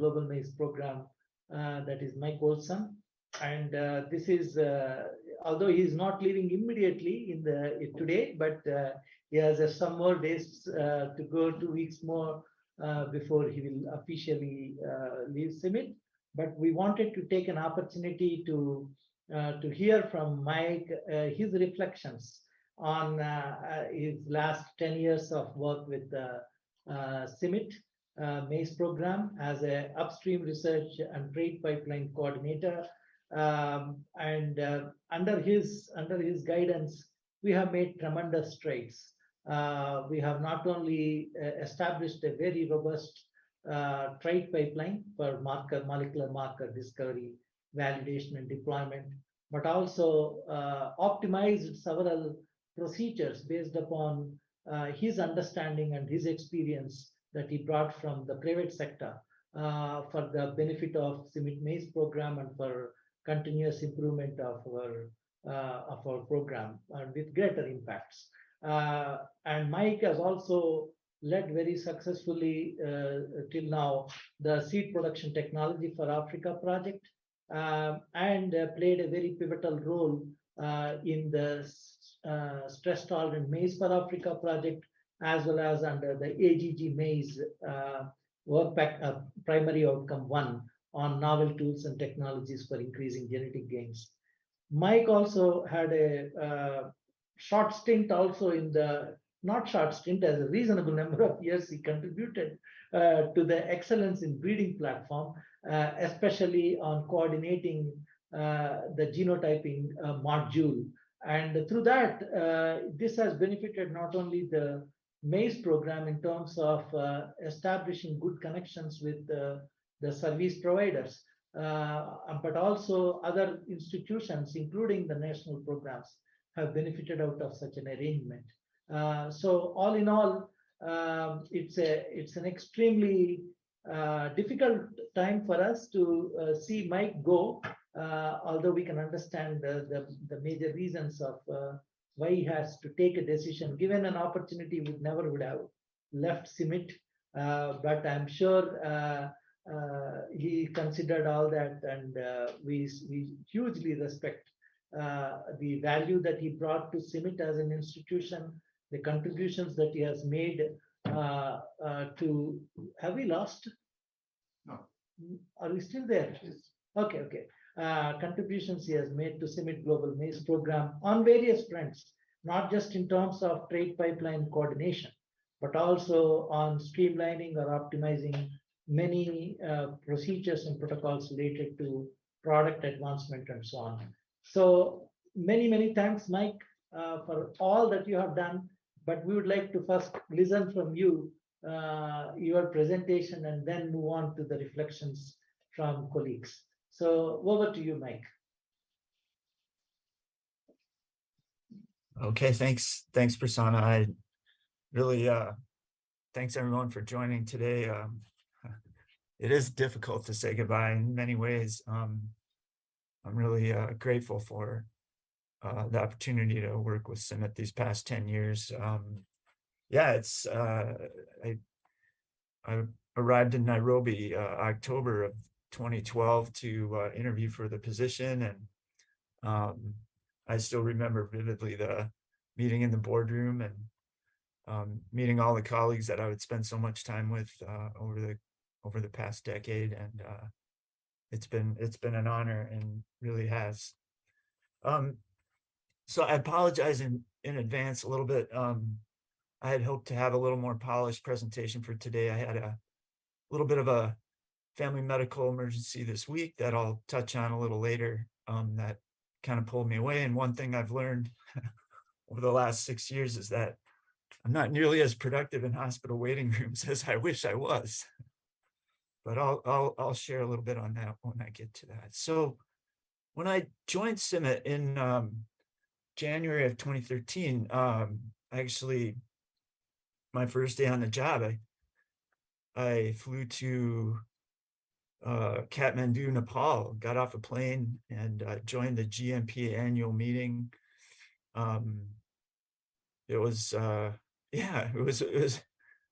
Global Maize program, that is Mike Olsen. And this is, although he is not leaving immediately today, but he has some more days to go, 2 weeks more before he will officially leave CIMMYT. But we wanted to take an opportunity to hear from Mike his reflections on his last 10 years of work with CIMMYT Maize program as a upstream research and trade pipeline coordinator. And under his guidance, we have made tremendous strides. We have not only established a very robust trade pipeline for molecular marker discovery, validation, and deployment, but also optimized several procedures based upon his understanding and his experience that he brought from the private sector for the benefit of CIMMYT Maize program and for continuous improvement of our program with greater impacts. And Mike has also led very successfully till now the seed production technology for Africa project, and played a very pivotal role in the stress tolerant maize for Africa project, as well as under the AGG maize work pack, primary outcome 1 on novel tools and technologies for increasing genetic gains. Mike also had a short stint also in the, not short stint, as a reasonable number of years he contributed to the excellence in breeding platform, especially on coordinating the genotyping module. And through that, this has benefited not only the Maize program in terms of establishing good connections with the service providers, but also other institutions, including the national programs, have benefited out of such an arrangement. So all in all, it's an extremely difficult time for us to see Mike go, although we can understand the major reasons of why he has to take a decision. Given an opportunity, would have left CIMMYT, but I'm sure he considered all that, and we hugely respect the value that he brought to CIMMYT as an institution, the contributions that he has made to. Have we lost? No. Are we still there? Yes. Okay. Contributions he has made to CIMMYT Global Maize program on various fronts, not just in terms of trade pipeline coordination, but also on streamlining or optimizing many procedures and protocols related to product advancement and so on. So many thanks, Mike, for all that you have done. But we would like to first listen from you, your presentation, and then move on to the reflections from colleagues. So over to you, Mike. Okay, thanks, Prasanna. I really thanks everyone for joining today. It is difficult to say goodbye in many ways. I'm really grateful for the opportunity to work with CIMMYT these past 10 years. Yeah, it's I arrived in Nairobi October of 2012 to interview for the position, and I still remember vividly the meeting in the boardroom and meeting all the colleagues that I would spend so much time with over the past decade, and it's been an honor, and really has. So I apologize in advance a little bit. I had hoped to have a little more polished presentation for today. I had a little bit of a family medical emergency this week that I'll touch on a little later, that kind of pulled me away. And one thing I've learned over the last 6 years is that I'm not nearly as productive in hospital waiting rooms as I wish I was. But I'll share a little bit on that when I get to that. So when I joined CIMMYT in January of 2013, actually my first day on the job, I flew to Kathmandu, Nepal, got off a plane and joined the GMP annual meeting. It was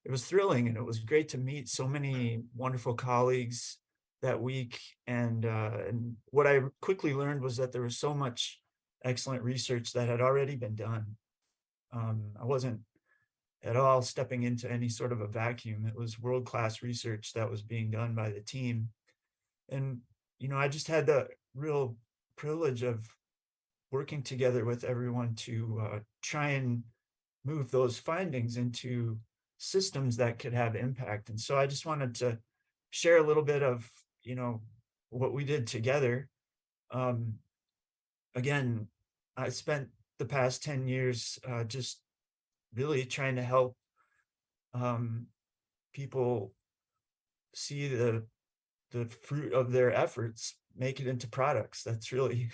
it was thrilling, and it was great to meet so many wonderful colleagues that week, and what I quickly learned was that there was so much excellent research that had already been done. I wasn't at all stepping into any sort of a vacuum. It was world-class research that was being done by the team. And, I just had the real privilege of working together with everyone to try and move those findings into systems that could have impact. And so I just wanted to share a little bit of, what we did together. Again, I spent the past 10 years just really trying to help people see the fruit of their efforts make it into products. That's really,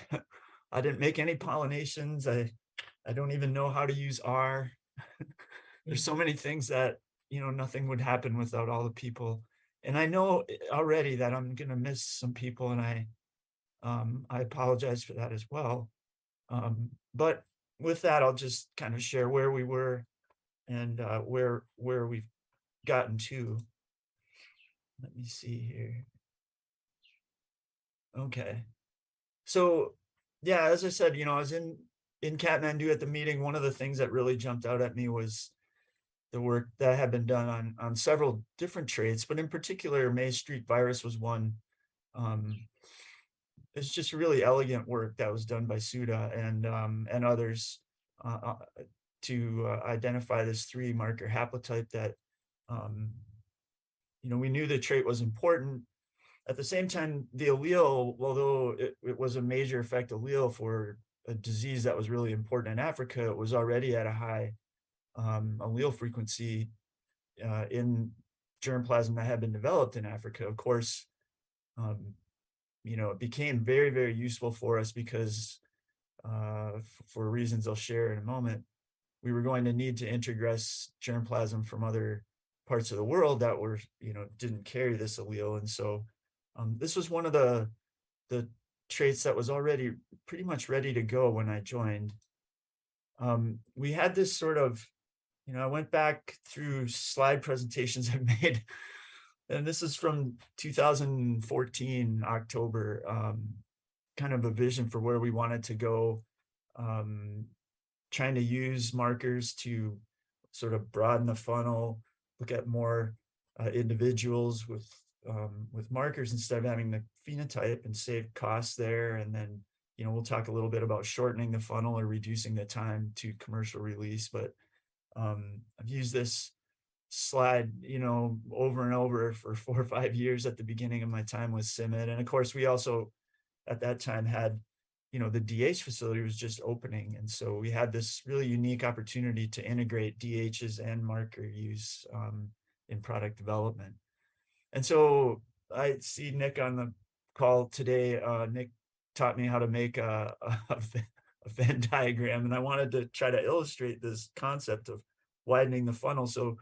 I didn't make any pollinations. I don't even know how to use R. There's so many things that, nothing would happen without all the people. And I know already that I'm going to miss some people, and I apologize for that as well. But with that, I'll just kind of share where we were and where we've gotten to. Let me see here. Okay. So yeah, as I said, I was in Kathmandu at the meeting. One of the things that really jumped out at me was the work that had been done on several different traits, but in particular, Maize streak virus was one. It's just really elegant work that was done by Suda and others to identify this 3 marker haplotype that we knew the trait was important. At the same time, the allele, although it was a major effect allele for a disease that was really important in Africa, it was already at a high allele frequency in germplasm that had been developed in Africa. Of course, it became very, very useful for us because for reasons I'll share in a moment, we were going to need to introgress germplasm from other parts of the world that were, didn't carry this allele. And so this was one of the traits that was already pretty much ready to go when I joined. We had this sort of, I went back through slide presentations I made, and this is from 2014, October, kind of a vision for where we wanted to go, trying to use markers to sort of broaden the funnel, look at more individuals with markers instead of having the phenotype and save costs there. And then, we'll talk a little bit about shortening the funnel or reducing the time to commercial release. But I've used this slide, over and over for 4 or 5 years at the beginning of my time with CIMMYT. And of course, we also at that time had, the DH facility was just opening. And so we had this really unique opportunity to integrate DHs and marker use in product development. And so I see Nick on the call today. Nick taught me how to make a Venn diagram, and I wanted to try to illustrate this concept of widening the funnel. So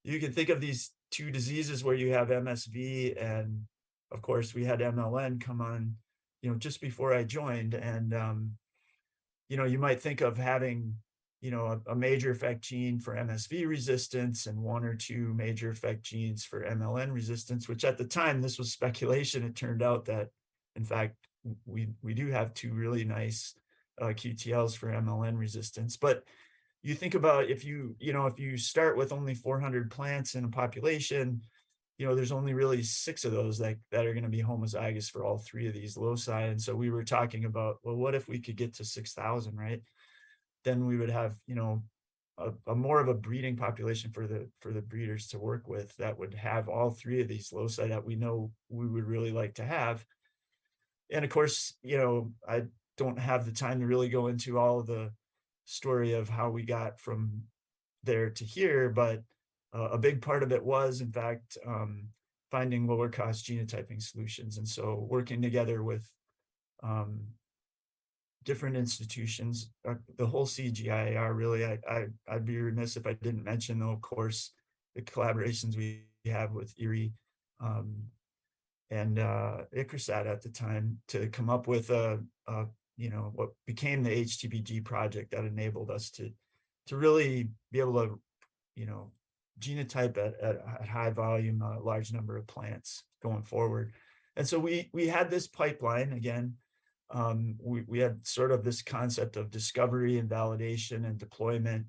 you can think of these 2 diseases where you have MSV, and of course we had MLN come on, just before I joined. And, you might think of having, a major effect gene for MSV resistance and 1 or 2 major effect genes for MLN resistance, which at the time, this was speculation. It turned out that, in fact, we do have 2 really nice QTLs for MLN resistance. But you think about if you start with only 400 plants in a population, there's only really 6 of those that are going to be homozygous for all 3 of these loci. And so we were talking about, well, what if we could get to 6,000, right? Then we would have, a more of a breeding population for the breeders to work with that would have all 3 of these loci that we know we would really like to have. And of course, I don't have the time to really go into all of the story of how we got from there to here, but a big part of it was, in fact, finding lower cost genotyping solutions. And so working together with different institutions, the whole CGIAR, really, I'd be remiss if I didn't mention, though, of course, the collaborations we have with IRI and ICRISAT at the time to come up with what became the HTPG project that enabled us to really be able to, genotype at high volume, a large number of plants going forward. And so we had this pipeline again. We had sort of this concept of discovery and validation and deployment,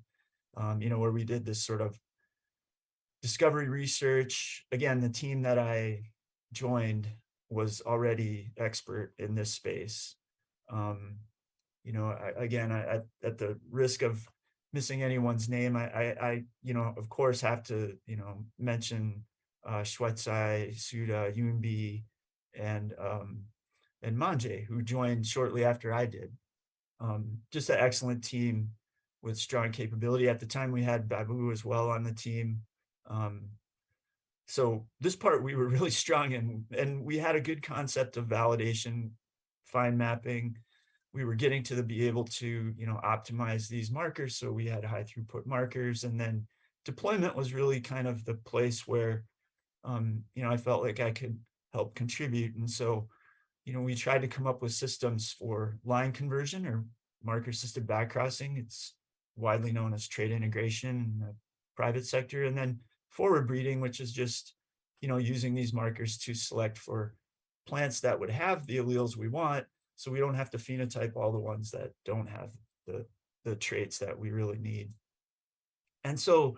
where we did this sort of discovery research. Again, the team that I joined was already expert in this space. Again, at the risk of missing anyone's name, I of course have to, mention Shwetsai, Suda, Yunbi, and Manje, who joined shortly after I did. Just an excellent team with strong capability. At the time, we had Babu as well on the team. So this part we were really strong in, and we had a good concept of validation, fine mapping. We were getting to be able to, optimize these markers. So we had high throughput markers, and then deployment was really kind of the place where, I felt like I could help contribute. And so, we tried to come up with systems for line conversion or marker assisted backcrossing. It's widely known as trait integration in the private sector. And then forward breeding, which is just, using these markers to select for plants that would have the alleles we want, so we don't have to phenotype all the ones that don't have the traits that we really need. And so,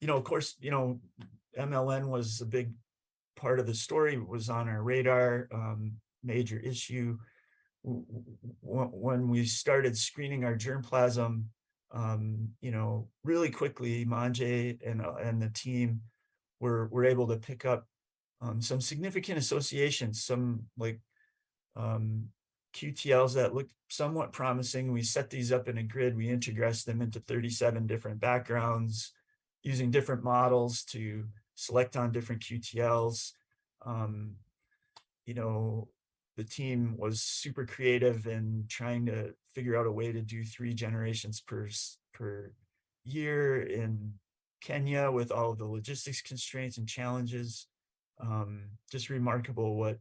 of course, MLN was a big part of the story, was on our radar, major issue. When we started screening our germplasm, really quickly, Manje and the team were able to pick up some significant associations, some like QTLs that looked somewhat promising. We set these up in a grid. We integressed them into 37 different backgrounds using different models to select on different QTLs. The team was super creative in trying to figure out a way to do 3 generations per year in Kenya with all of the logistics constraints and challenges. Just remarkable what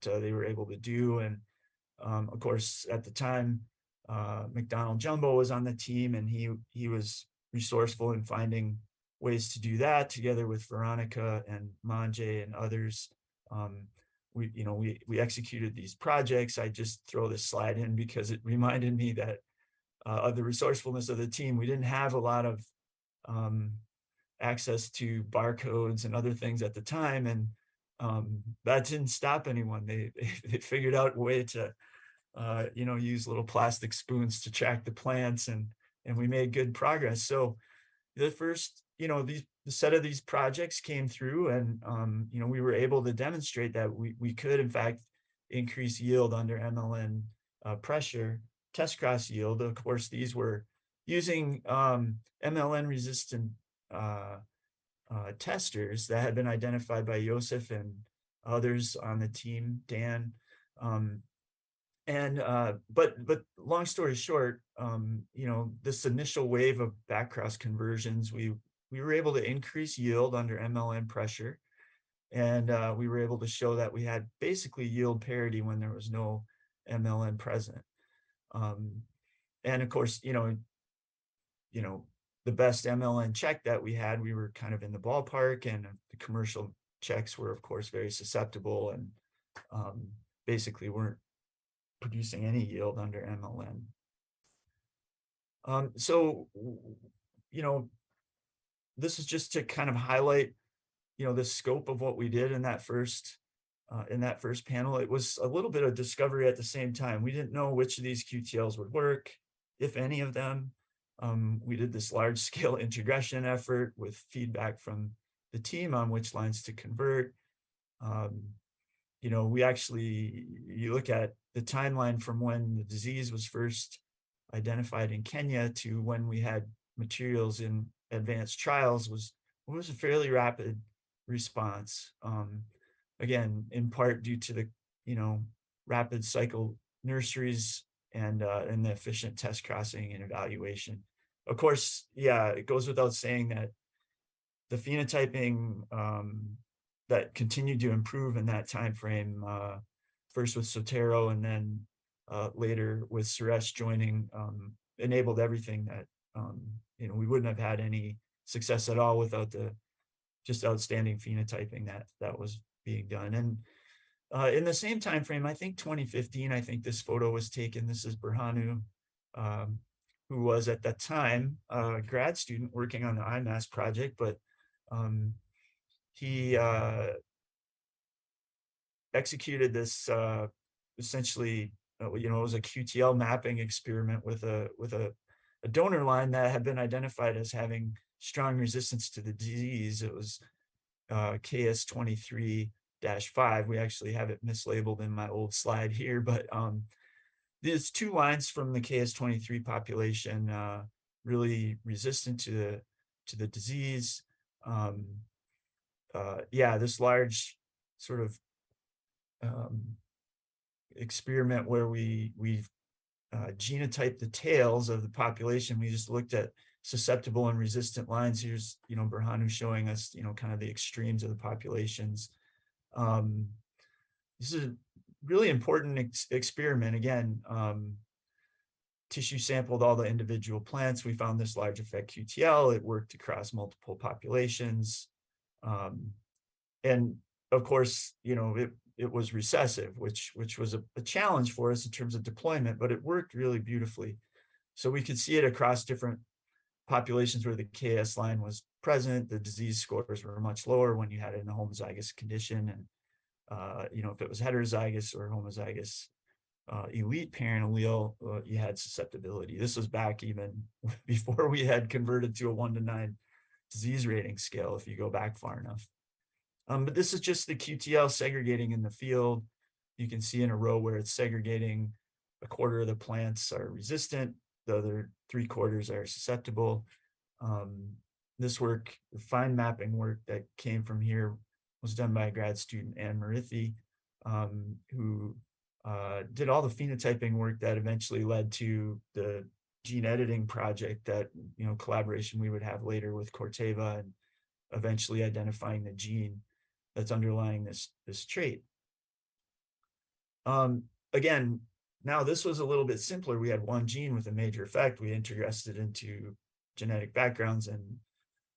they were able to do. And of course, at the time, McDonald Jumbo was on the team, and he was resourceful in finding ways to do that together with Veronica and Manje and others. We executed these projects. I just throw this slide in because it reminded me that of the resourcefulness of the team. We didn't have a lot of access to barcodes and other things at the time, and that didn't stop anyone. They figured out a way to use little plastic spoons to track the plants, and we made good progress. So the first, the set of these projects came through, and we were able to demonstrate that we could in fact increase yield under MLN pressure, test cross yield. Of course, these were using MLN resistant testers that had been identified by Joseph and others on the team, Dan. But long story short, this initial wave of backcross conversions, we were able to increase yield under MLN pressure, and we were able to show that we had basically yield parity when there was no MLN present. And of course, the best MLN check that we had, we were kind of in the ballpark, and the commercial checks were, of course, very susceptible and basically weren't producing any yield under MLN. So, this is just to kind of highlight, the scope of what we did in that first panel. It was a little bit of discovery at the same time. We didn't know which of these QTLs would work, if any of them. We did this large scale integration effort with feedback from the team on which lines to convert. We actually, you look at the timeline from when the disease was first identified in Kenya to when we had materials in advanced trials was a fairly rapid response. Again, in part due to the, rapid cycle nurseries and the efficient test crossing and evaluation. Of course, yeah, it goes without saying that the phenotyping that continued to improve in that time frame, first with Sotero and then later with Suresh joining, enabled everything that we wouldn't have had any success at all without the just outstanding phenotyping that was being done. And In the same time frame, I think 2015, I think this photo was taken. This is Burhanu, who was at that time a grad student working on the IMAS project, but he executed this essentially, it was a QTL mapping experiment with a donor line that had been identified as having strong resistance to the disease. It was KS23-5. We actually have it mislabeled in my old slide here, but these two lines from the KS23 population really resistant to the disease. Yeah, this large sort of experiment where we genotyped the tails of the population. We just looked at susceptible and resistant lines. Here's, Burhanu showing us, kind of the extremes of the populations. This is a really important experiment. Again, tissue sampled all the individual plants. We found this large effect QTL. It worked across multiple populations. And of course, it was recessive, which was a challenge for us in terms of deployment, but it worked really beautifully. So we could see it across different populations where the KS line was present. The disease scores were much lower when you had it in a homozygous condition. And, if it was heterozygous or homozygous elite parent allele, you had susceptibility. This was back even before we had converted to a 1 to 9 disease rating scale, if you go back far enough. But this is just the QTL segregating in the field. You can see in a row where it's segregating, a quarter of the plants are resistant, the other 3/4 are susceptible. This work, the fine mapping work that came from here, was done by a grad student, Anne Marithi, who did all the phenotyping work that eventually led to the gene editing project that, collaboration we would have later with Corteva, and eventually identifying the gene that's underlying this trait. Again, now this was a little bit simpler. We had one gene with a major effect. We integrated it into genetic backgrounds, and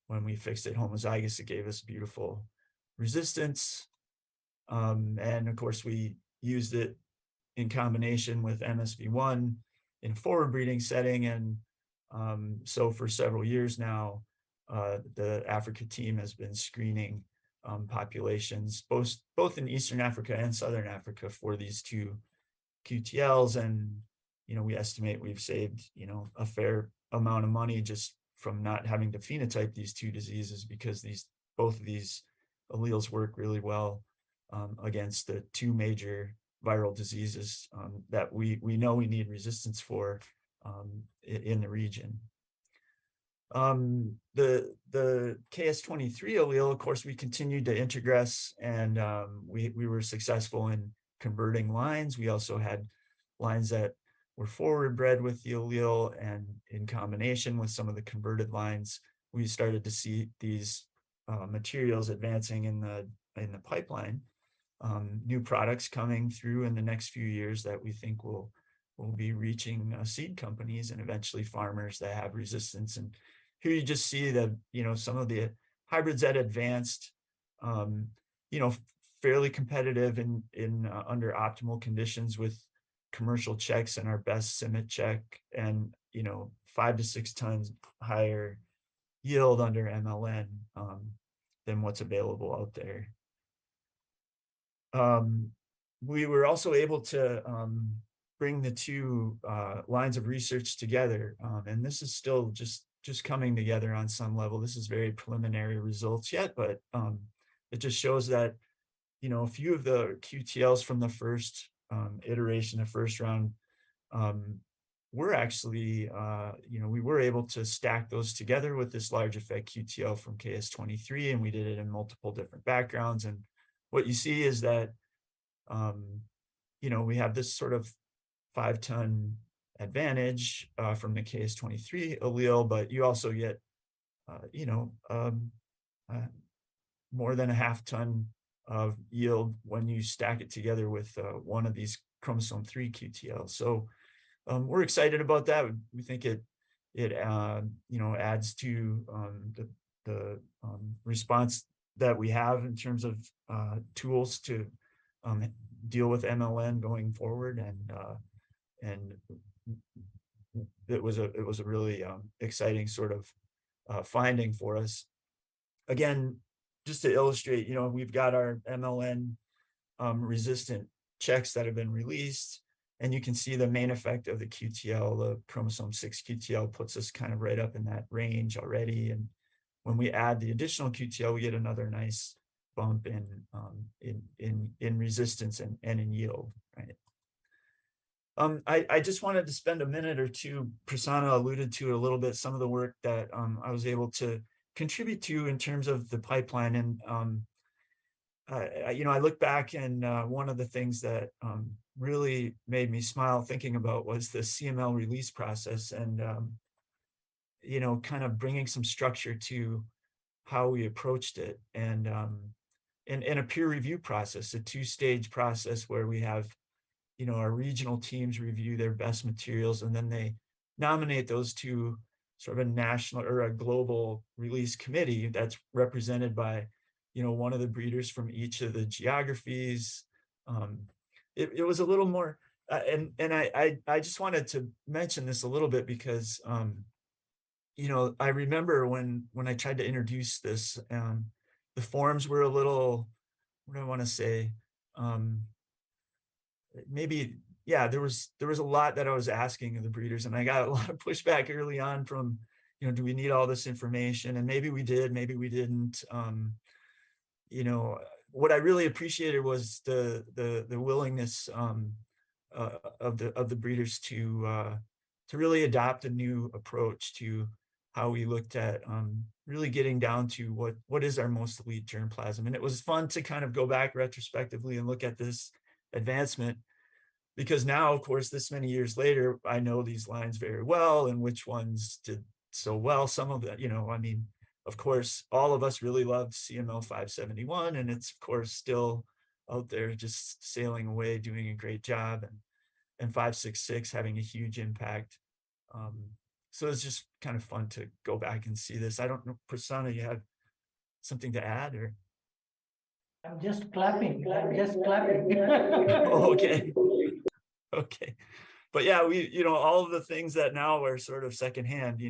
when we fixed it homozygous, it gave us beautiful resistance. And of course, we used it in combination with MSV1 in a forward breeding setting. And so for several years now, the Africa team has been screening populations, both in Eastern Africa and Southern Africa, for these two QTLs. And, we estimate we've saved, a fair amount of money just from not having to phenotype these two diseases, because both of these alleles work really well against the two major viral diseases that we know we need resistance for in the region. The KS23 allele, of course, we continued to integress, and we were successful in converting lines. We also had lines that were forward bred with the allele, and in combination with some of the converted lines, we started to see these materials advancing in the pipeline. New products coming through in the next few years that we think will be reaching seed companies and eventually farmers that have resistance. And here you just see that, some of the hybrids that advanced, fairly competitive in under optimal conditions with commercial checks, and our best CIMMYT check, and 5 to 6 tons higher yield under MLN than what's available out there. We were also able to bring the two lines of research together, and this is still just coming together on some level. This is very preliminary results yet, but it just shows that a few of the QTLs from the first iteration, the first round, we're actually we were able to stack those together with this large effect QTL from KS23, and we did it in multiple different backgrounds. And what you see is that we have this sort of 5-ton advantage from the KS23 allele, but you also get more than a 1/2 ton of yield when you stack it together with one of these chromosome 3 QTLs. So we're excited about that. We think it adds to the response that we have in terms of tools to deal with MLN going forward, and it was a really exciting sort of finding for us. Again, just to illustrate, we've got our MLN resistant checks that have been released, and you can see the main effect of the QTL, the chromosome 6 QTL puts us kind of right up in that range already. And when we add the additional QTL, we get another nice bump in resistance and in yield, right? I just wanted to spend a minute or two. Prasanna alluded to it a little bit, some of the work that I was able to contribute to in terms of the pipeline. And I look back, and one of the things that really made me smile thinking about was the CML release process, and kind of bringing some structure to how we approached it, and in a peer review process, a two-stage process where we have our regional teams review their best materials, and then they nominate those to sort of a national or a global release committee that's represented by one of the breeders from each of the geographies. It was a little more, and I just wanted to mention this a little bit because I remember when I tried to introduce this, the forums were a little, what do I want to say, maybe, yeah, there was a lot that I was asking of the breeders, and I got a lot of pushback early on from, do we need all this information? And maybe we did, maybe we didn't. What I really appreciated was the willingness of the breeders to really adopt a new approach to how we looked at really getting down to what is our most elite germplasm. And it was fun to kind of go back retrospectively and look at this advancement, because now, of course, this many years later, I know these lines very well and which ones did so well. Some of that, of course, all of us really loved CML 571, and it's, of course, still out there just sailing away, doing a great job, and 566 having a huge impact. So it's just kind of fun to go back and see this. I don't know, Prasanna, you have something to add, or? I'm just clapping. I'm just clapping. Oh, okay. Okay. But yeah, we, all of the things that now are sort of secondhand,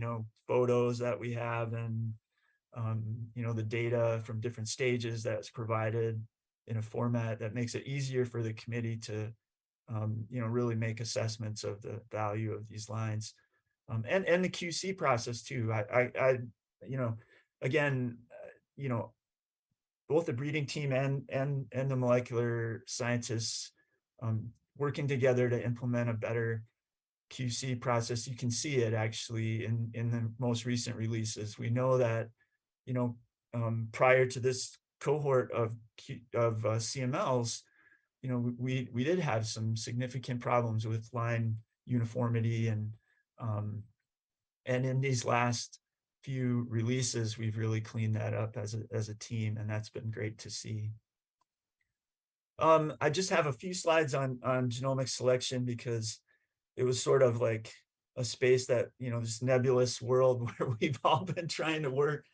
photos that we have, and the data from different stages that's provided in a format that makes it easier for the committee to, really make assessments of the value of these lines, and the QC process too. I again, both the breeding team and the molecular scientists working together to implement a better QC process. You can see it actually in the most recent releases. We know that prior to this cohort of CMLs, we did have some significant problems with line uniformity, and in these last few releases, we've really cleaned that up as a team, and that's been great to see. I just have a few slides on genomic selection, because it was sort of like a space that, this nebulous world where we've all been trying to work.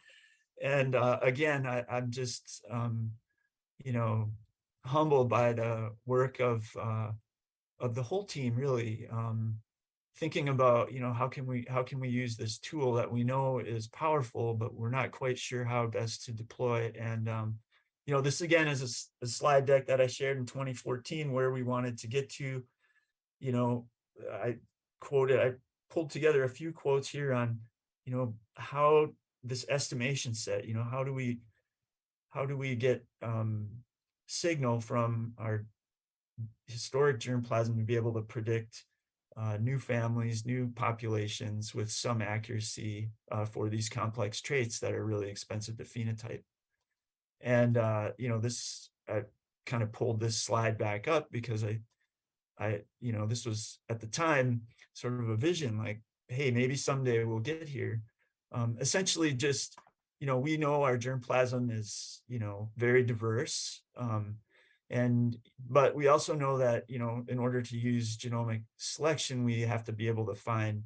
And again, I'm just, humbled by the work of the whole team, really, thinking about, how can we use this tool that we know is powerful, but we're not quite sure how best to deploy it. And this again is a slide deck that I shared in 2014 where we wanted to get to. I pulled together a few quotes here on, how this estimation set, how do we get signal from our historic germplasm to be able to predict new families, new populations with some accuracy for these complex traits that are really expensive to phenotype. And this, I kind of pulled this slide back up because this was at the time sort of a vision, like, hey, maybe someday we'll get here. Essentially just, we know our germplasm is, very diverse. But we also know that, in order to use genomic selection, we have to be able to find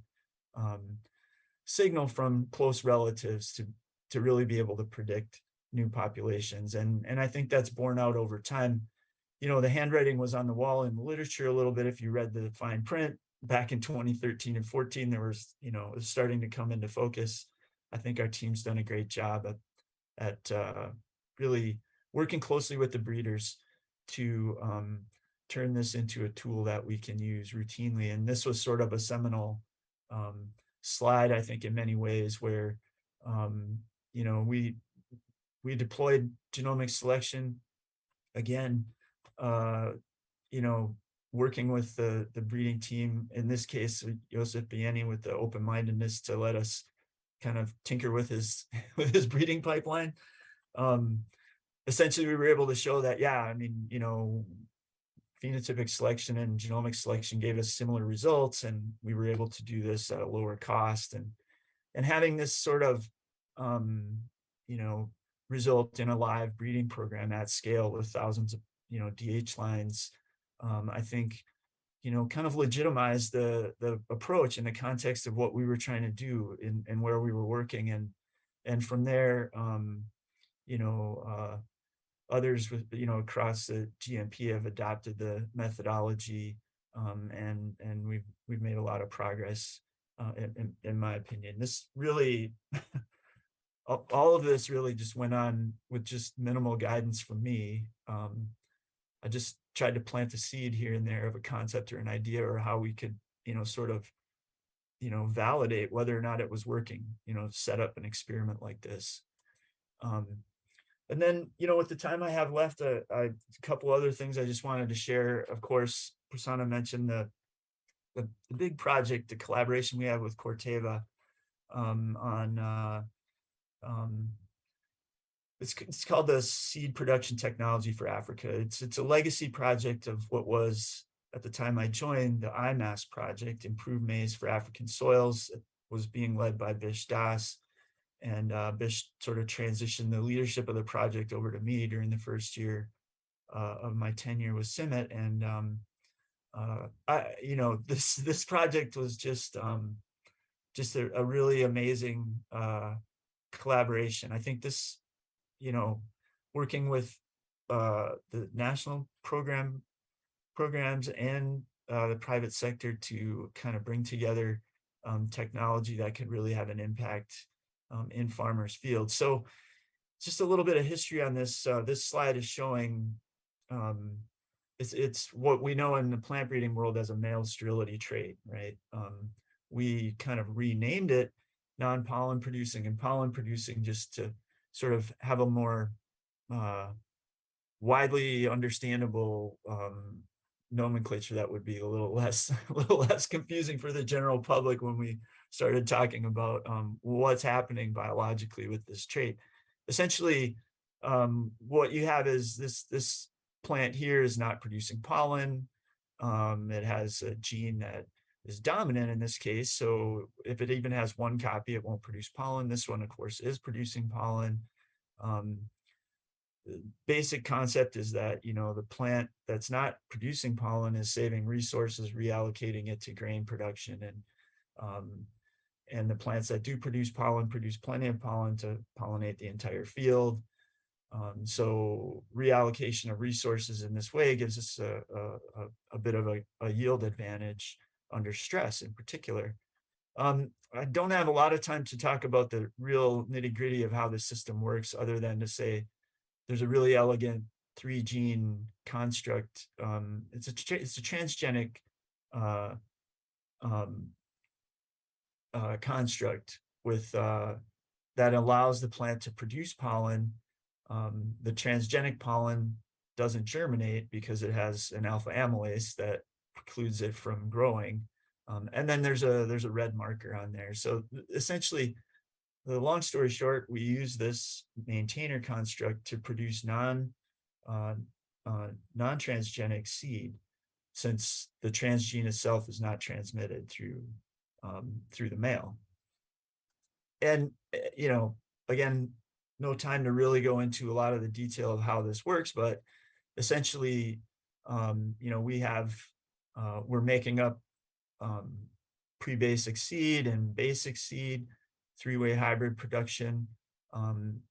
signal from close relatives to really be able to predict new populations. And I think that's borne out over time. the handwriting was on the wall in the literature a little bit. If you read the fine print back in 2013 and 14, there was, it was starting to come into focus. I think our team's done a great job at really working closely with the breeders to turn this into a tool that we can use routinely. And this was sort of a seminal slide, I think, in many ways, where we deployed genomic selection again, working with the breeding team, in this case, Isabel Peña, with the open-mindedness to let us kind of tinker with his breeding pipeline. Essentially, we were able to show that, yeah, I mean, phenotypic selection and genomic selection gave us similar results, and we were able to do this at a lower cost, and having this sort of result in a live breeding program at scale with thousands of DH lines, I think kind of legitimized the approach in the context of what we were trying to do and where we were working, and from there others with across the GMP have adopted the methodology, and we've made a lot of progress in my opinion. This really all of this really just went on with just minimal guidance from me. I just tried to plant a seed here and there of a concept or an idea, or how we could sort of validate whether or not it was working, set up an experiment like this. And then, with the time I have left, a couple other things I just wanted to share. Of course, Prasanna mentioned the big project, the collaboration we have with Corteva on it's called the Seed Production Technology for Africa. It's a legacy project of what was, at the time I joined, the IMAS project, Improved Maize for African Soils. It was being led by Bish Das. And Bish sort of transitioned the leadership of the project over to me during the first year of my tenure with CIMMYT. And this project was just a really amazing collaboration. I think this, working with the national programs and the private sector to kind of bring together technology that could really have an impact in farmers' fields. So just a little bit of history on this. This slide is showing it's what we know in the plant breeding world as a male sterility trait, right? We kind of renamed it non-pollen producing and pollen producing just to sort of have a more widely understandable nomenclature that would be a little less confusing for the general public when we started talking about what's happening biologically with this trait. Essentially, what you have is this plant here is not producing pollen. It has a gene that is dominant in this case, so if it even has one copy, it won't produce pollen. This one, of course, is producing pollen. The basic concept is that the plant that's not producing pollen is saving resources, reallocating it to grain production, and the plants that do produce pollen produce plenty of pollen to pollinate the entire field. So reallocation of resources in this way gives us a bit of a yield advantage under stress in particular. I don't have a lot of time to talk about the real nitty-gritty of how the system works, other than to say there's a really elegant 3-gene construct. It's a transgenic construct with that allows the plant to produce pollen. The transgenic pollen doesn't germinate because it has an alpha amylase that precludes it from growing. And then there's a red marker on there. So essentially, the long story short, we use this maintainer construct to produce non-transgenic seed, since the transgene itself is not transmitted through the male. And again, no time to really go into a lot of the detail of how this works, but essentially, we're making up pre-basic seed and basic seed, 3-way hybrid production.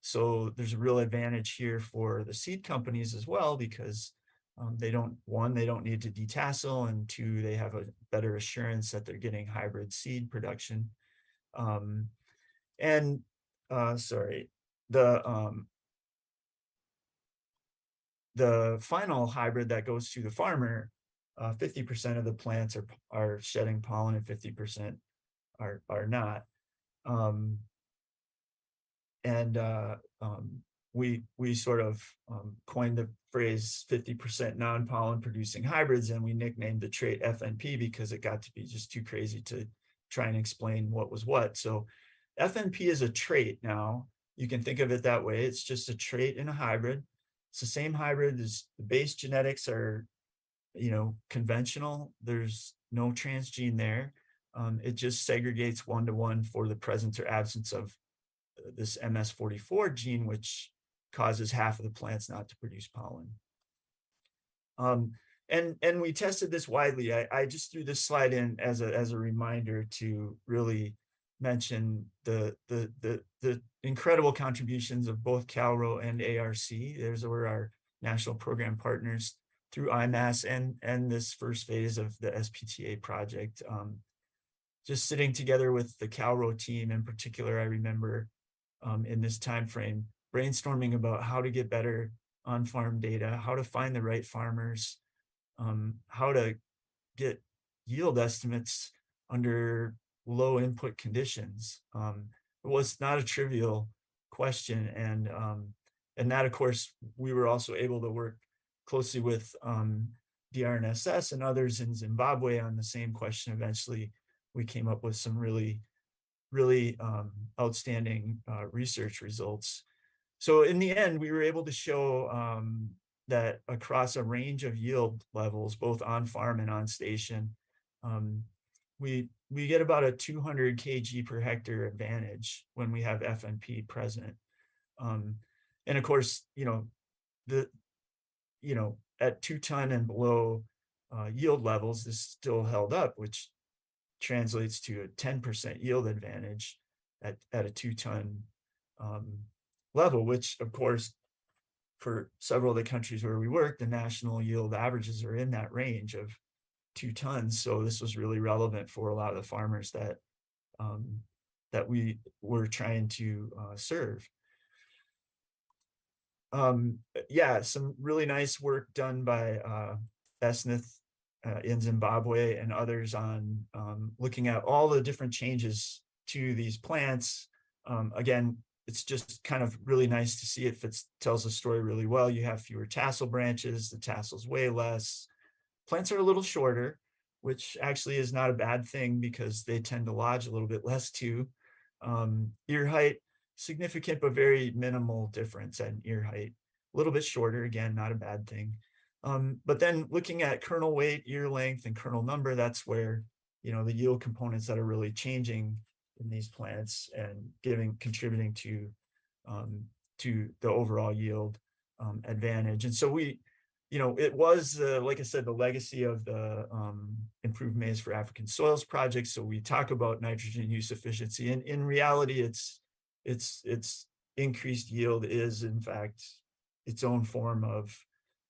So there's a real advantage here for the seed companies as well, because They don't need to detassel, and two, they have a better assurance that they're getting hybrid seed production. The final hybrid that goes to the farmer, 50% of the plants are shedding pollen and 50% are not. We sort of coined the phrase 50% non-pollen producing hybrids, and we nicknamed the trait FNP because it got to be just too crazy to try and explain what was what. So FNP is a trait now. You can think of it that way. It's just a trait in a hybrid. It's the same hybrid. The base genetics are, conventional. There's no transgene there. It just segregates 1-to-1 for the presence or absence of this MS44 gene, which causes half of the plants not to produce pollen. And we tested this widely. I just threw this slide in as a reminder to really mention the incredible contributions of both CalRO and ARC. Those were our national program partners through IMAS and this first phase of the SPTA project. Just sitting together with the CalRO team in particular, I remember in this time frame, brainstorming about how to get better on-farm data, how to find the right farmers, how to get yield estimates under low input conditions. It was not a trivial question, and that, of course, we were also able to work closely with DRNSS and others in Zimbabwe on the same question. Eventually, we came up with some really outstanding research results. So in the end, we were able to show that across a range of yield levels, both on farm and on station, we get about a 200 kg per hectare advantage when we have FNP present. And of course, at 2 ton and below yield levels, this still held up, which translates to a 10% yield advantage at a 2 ton level, which of course, for several of the countries where we work, the national yield averages are in that range of 2 tons. So this was really relevant for a lot of the farmers that we were trying to serve. Some really nice work done by Esnith in Zimbabwe and others on looking at all the different changes to these plants. Again, it's just kind of really nice to see it tells the story really well. You have fewer tassel branches, the tassels weigh less. Plants are a little shorter, which actually is not a bad thing because they tend to lodge a little bit less too. Ear height, significant but very minimal difference in ear height. A little bit shorter, again, not a bad thing. But then looking at kernel weight, ear length, and kernel number, that's where the yield components that are really changing in these plants and contributing to the overall yield advantage. And so it was, like I said, the legacy of the Improved Maize for African Soils project. So we talk about nitrogen use efficiency, and in reality, it's increased yield is in fact its own form of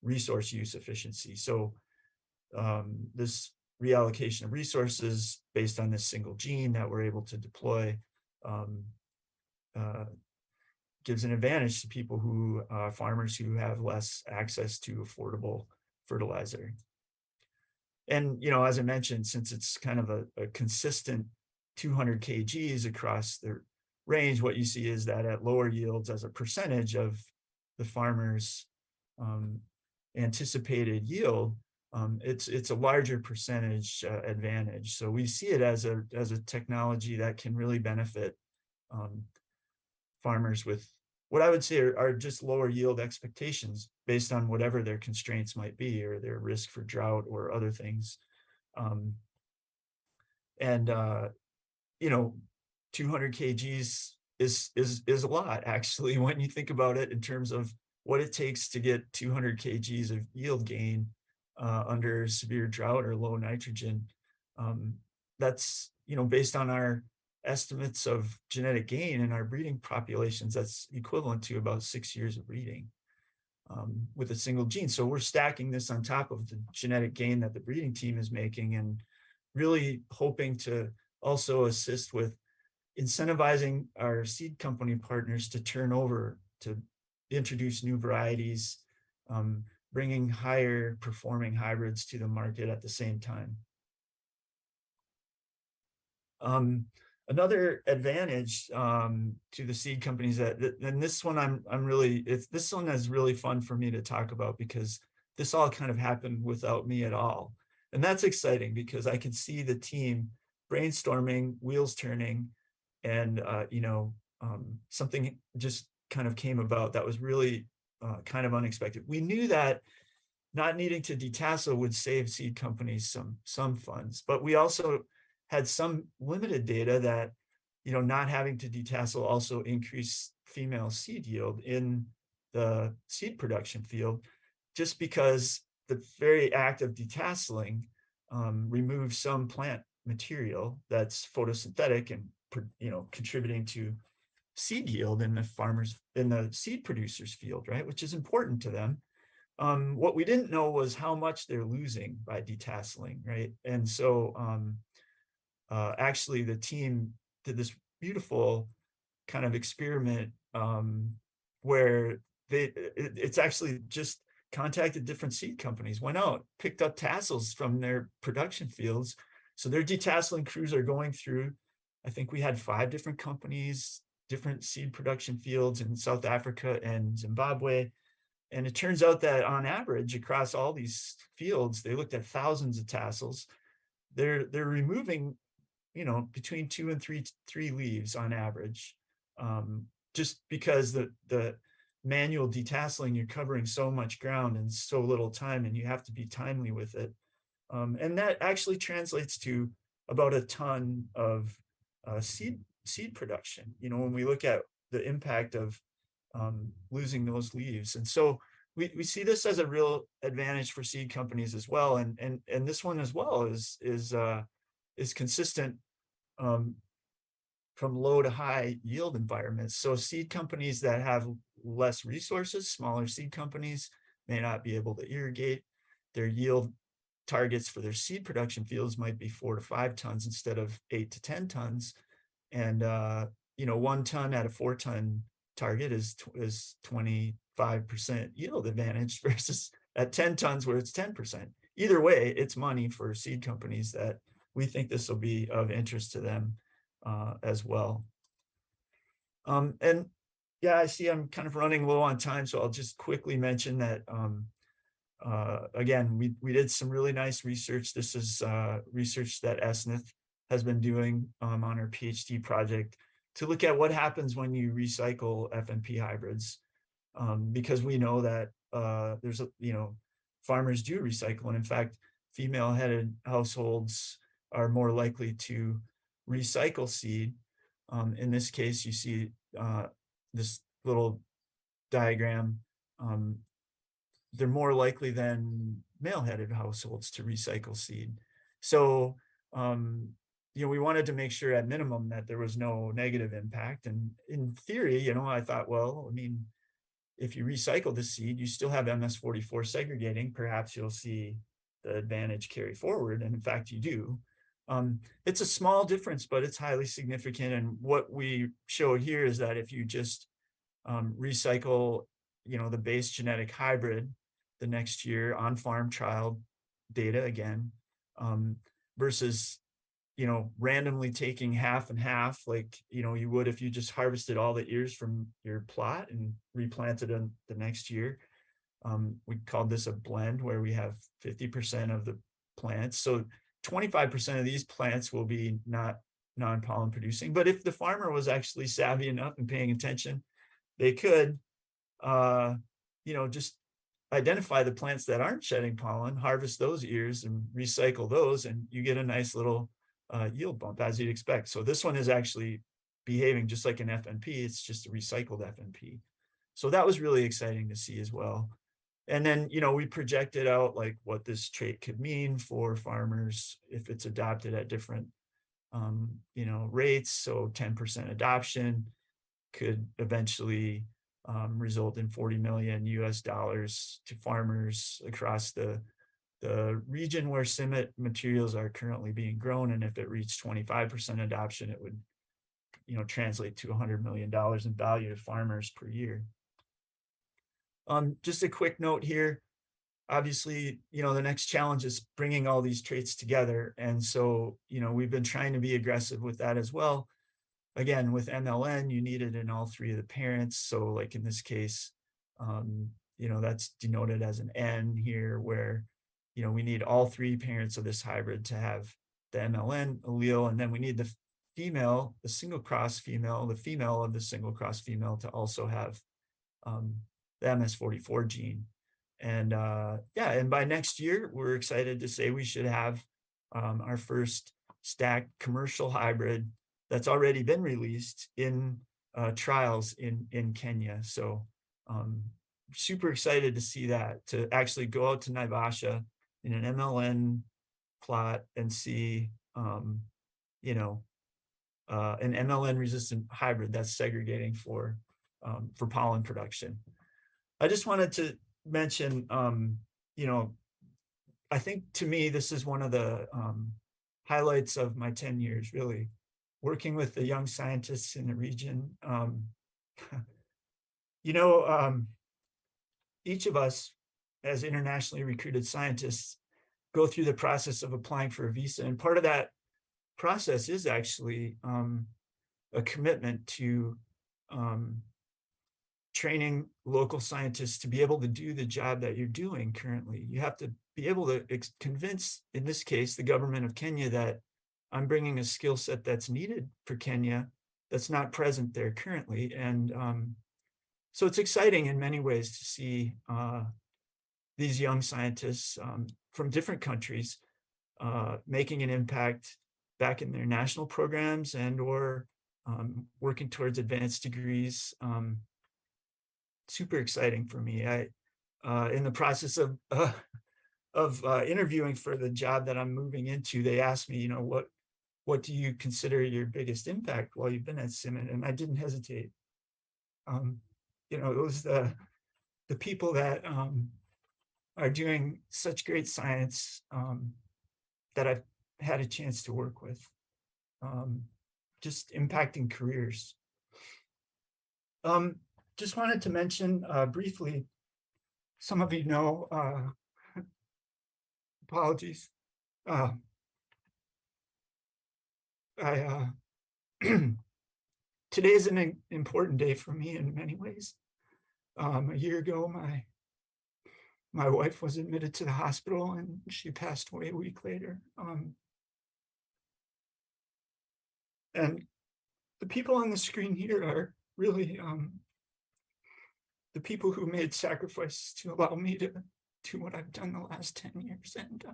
resource use efficiency. So this reallocation of resources based on this single gene that we're able to deploy gives an advantage to people farmers who have less access to affordable fertilizer. And, as I mentioned, since it's kind of a consistent 200 kgs across the range, what you see is that at lower yields as a percentage of the farmer's anticipated yield, it's a larger percentage advantage. So we see it as a technology that can really benefit farmers with what I would say are just lower yield expectations based on whatever their constraints might be or their risk for drought or other things. 200 kgs is a lot, actually, when you think about it in terms of what it takes to get 200 kgs of yield gain under severe drought or low nitrogen. That's, based on our estimates of genetic gain in our breeding populations, that's equivalent to about 6 years of breeding. with a single gene. So we're stacking this on top of the genetic gain that the breeding team is making, and really hoping to also assist with incentivizing our seed company partners to turn over, to introduce new varieties, bringing higher performing hybrids to the market at the same time. Another advantage to the seed companies and this one this one is really fun for me to talk about, because this all kind of happened without me at all. And that's exciting because I can see the team brainstorming, wheels turning, and something just kind of came about that was really kind of unexpected. We knew that not needing to detassel would save seed companies some funds, but we also had some limited data that, not having to detassel also increased female seed yield in the seed production field, just because the very act of detasseling removes some plant material that's photosynthetic and, contributing to seed yield in the seed producers field, right? Which is important to them. What we didn't know was how much they're losing by detasseling, right? And so actually the team did this beautiful kind of experiment where it's actually just contacted different seed companies, went out, picked up tassels from their production fields. So their detasseling crews are going through, I think we had 5 different companies, different seed production fields in South Africa and Zimbabwe. And it turns out that on average, across all these fields, they looked at thousands of tassels. They're removing, between 2 and 3 leaves on average, just because the manual detasseling, you're covering so much ground in so little time, and you have to be timely with it. And that actually translates to about a ton of seed production, when we look at the impact of losing those leaves. And so we see this as a real advantage for seed companies as well. And this one as well is consistent from low to high yield environments. So seed companies that have less resources, smaller seed companies, may not be able to irrigate. Their yield targets for their seed production fields might be 4 to 5 tons instead of 8 to 10 tons. And 1 ton at a 4 ton target is 25% yield advantage versus at 10 tons where it's 10%. Either way, it's money for seed companies that we think this will be of interest to them as well. And yeah, I see I'm kind of running low on time, so I'll just quickly mention that again, we did some really nice research. This is research that Esnith has been doing on her PhD project to look at what happens when you recycle FNP hybrids, because we know that there's farmers do recycle, and in fact, female-headed households are more likely to recycle seed. In this case, you see this little diagram. They're more likely than male-headed households to recycle seed. So, we wanted to make sure at minimum that there was no negative impact. And in theory, I thought, well, if you recycle the seed, you still have MS44 segregating. Perhaps you'll see the advantage carry forward. And in fact, you do. It's a small difference, but it's highly significant. And what we show here is that if you just recycle, the base genetic hybrid the next year on farm trial data again, versus, randomly taking half and half, like, you would if you just harvested all the ears from your plot and replanted them the next year. We called this a blend where we have 50% of the plants. So 25% of these plants will be not non-pollen producing. But if the farmer was actually savvy enough and paying attention, they could, just identify the plants that aren't shedding pollen, harvest those ears and recycle those, and you get a nice little yield bump as you'd expect. So this one is actually behaving just like an FNP. It's just a recycled FNP. So that was really exciting to see as well. And then, we projected out like what this trait could mean for farmers if it's adopted at different, rates. So 10% adoption could eventually result in 40 million US dollars to farmers across the region where CIMMYT materials are currently being grown. And if it reached 25% adoption, it would, translate to $100 million in value to farmers per year. Just a quick note here. Obviously, the next challenge is bringing all these traits together. And so, we've been trying to be aggressive with that as well. Again, with MLN, you need it in all three of the parents. So like in this case, that's denoted as an N here, where, we need all three parents of this hybrid to have the MLN allele. And then we need the female, the single cross female, the female of the single cross female to also have the MS44 gene. And and by next year, we're excited to say we should have our first stacked commercial hybrid that's already been released in trials in Kenya. So super excited to see that, to actually go out to Naivasha in an MLN plot and see, an MLN resistant hybrid that's segregating for pollen production. I just wanted to mention, I think to me, this is one of the highlights of my 10 years, really, working with the young scientists in the region. Each of us as internationally recruited scientists go through the process of applying for a visa. And part of that process is actually a commitment to training local scientists to be able to do the job that you're doing currently. You have to be able to convince, in this case, the government of Kenya that I'm bringing a skill set that's needed for Kenya that's not present there currently. And so it's exciting in many ways to see these young scientists from different countries making an impact back in their national programs and or working towards advanced degrees. Super exciting for me. In the process of interviewing for the job that I'm moving into, they asked me, what do you consider your biggest impact while you've been at CIMMYT? And I didn't hesitate. It was the people that are doing such great science that I've had a chance to work with, just impacting careers. Just wanted to mention briefly, some of you know, apologies. Today is an important day for me in many ways. A year ago, my wife was admitted to the hospital and she passed away a week later. And the people on the screen here are really the people who made sacrifices to allow me to do what I've done the last 10 years. And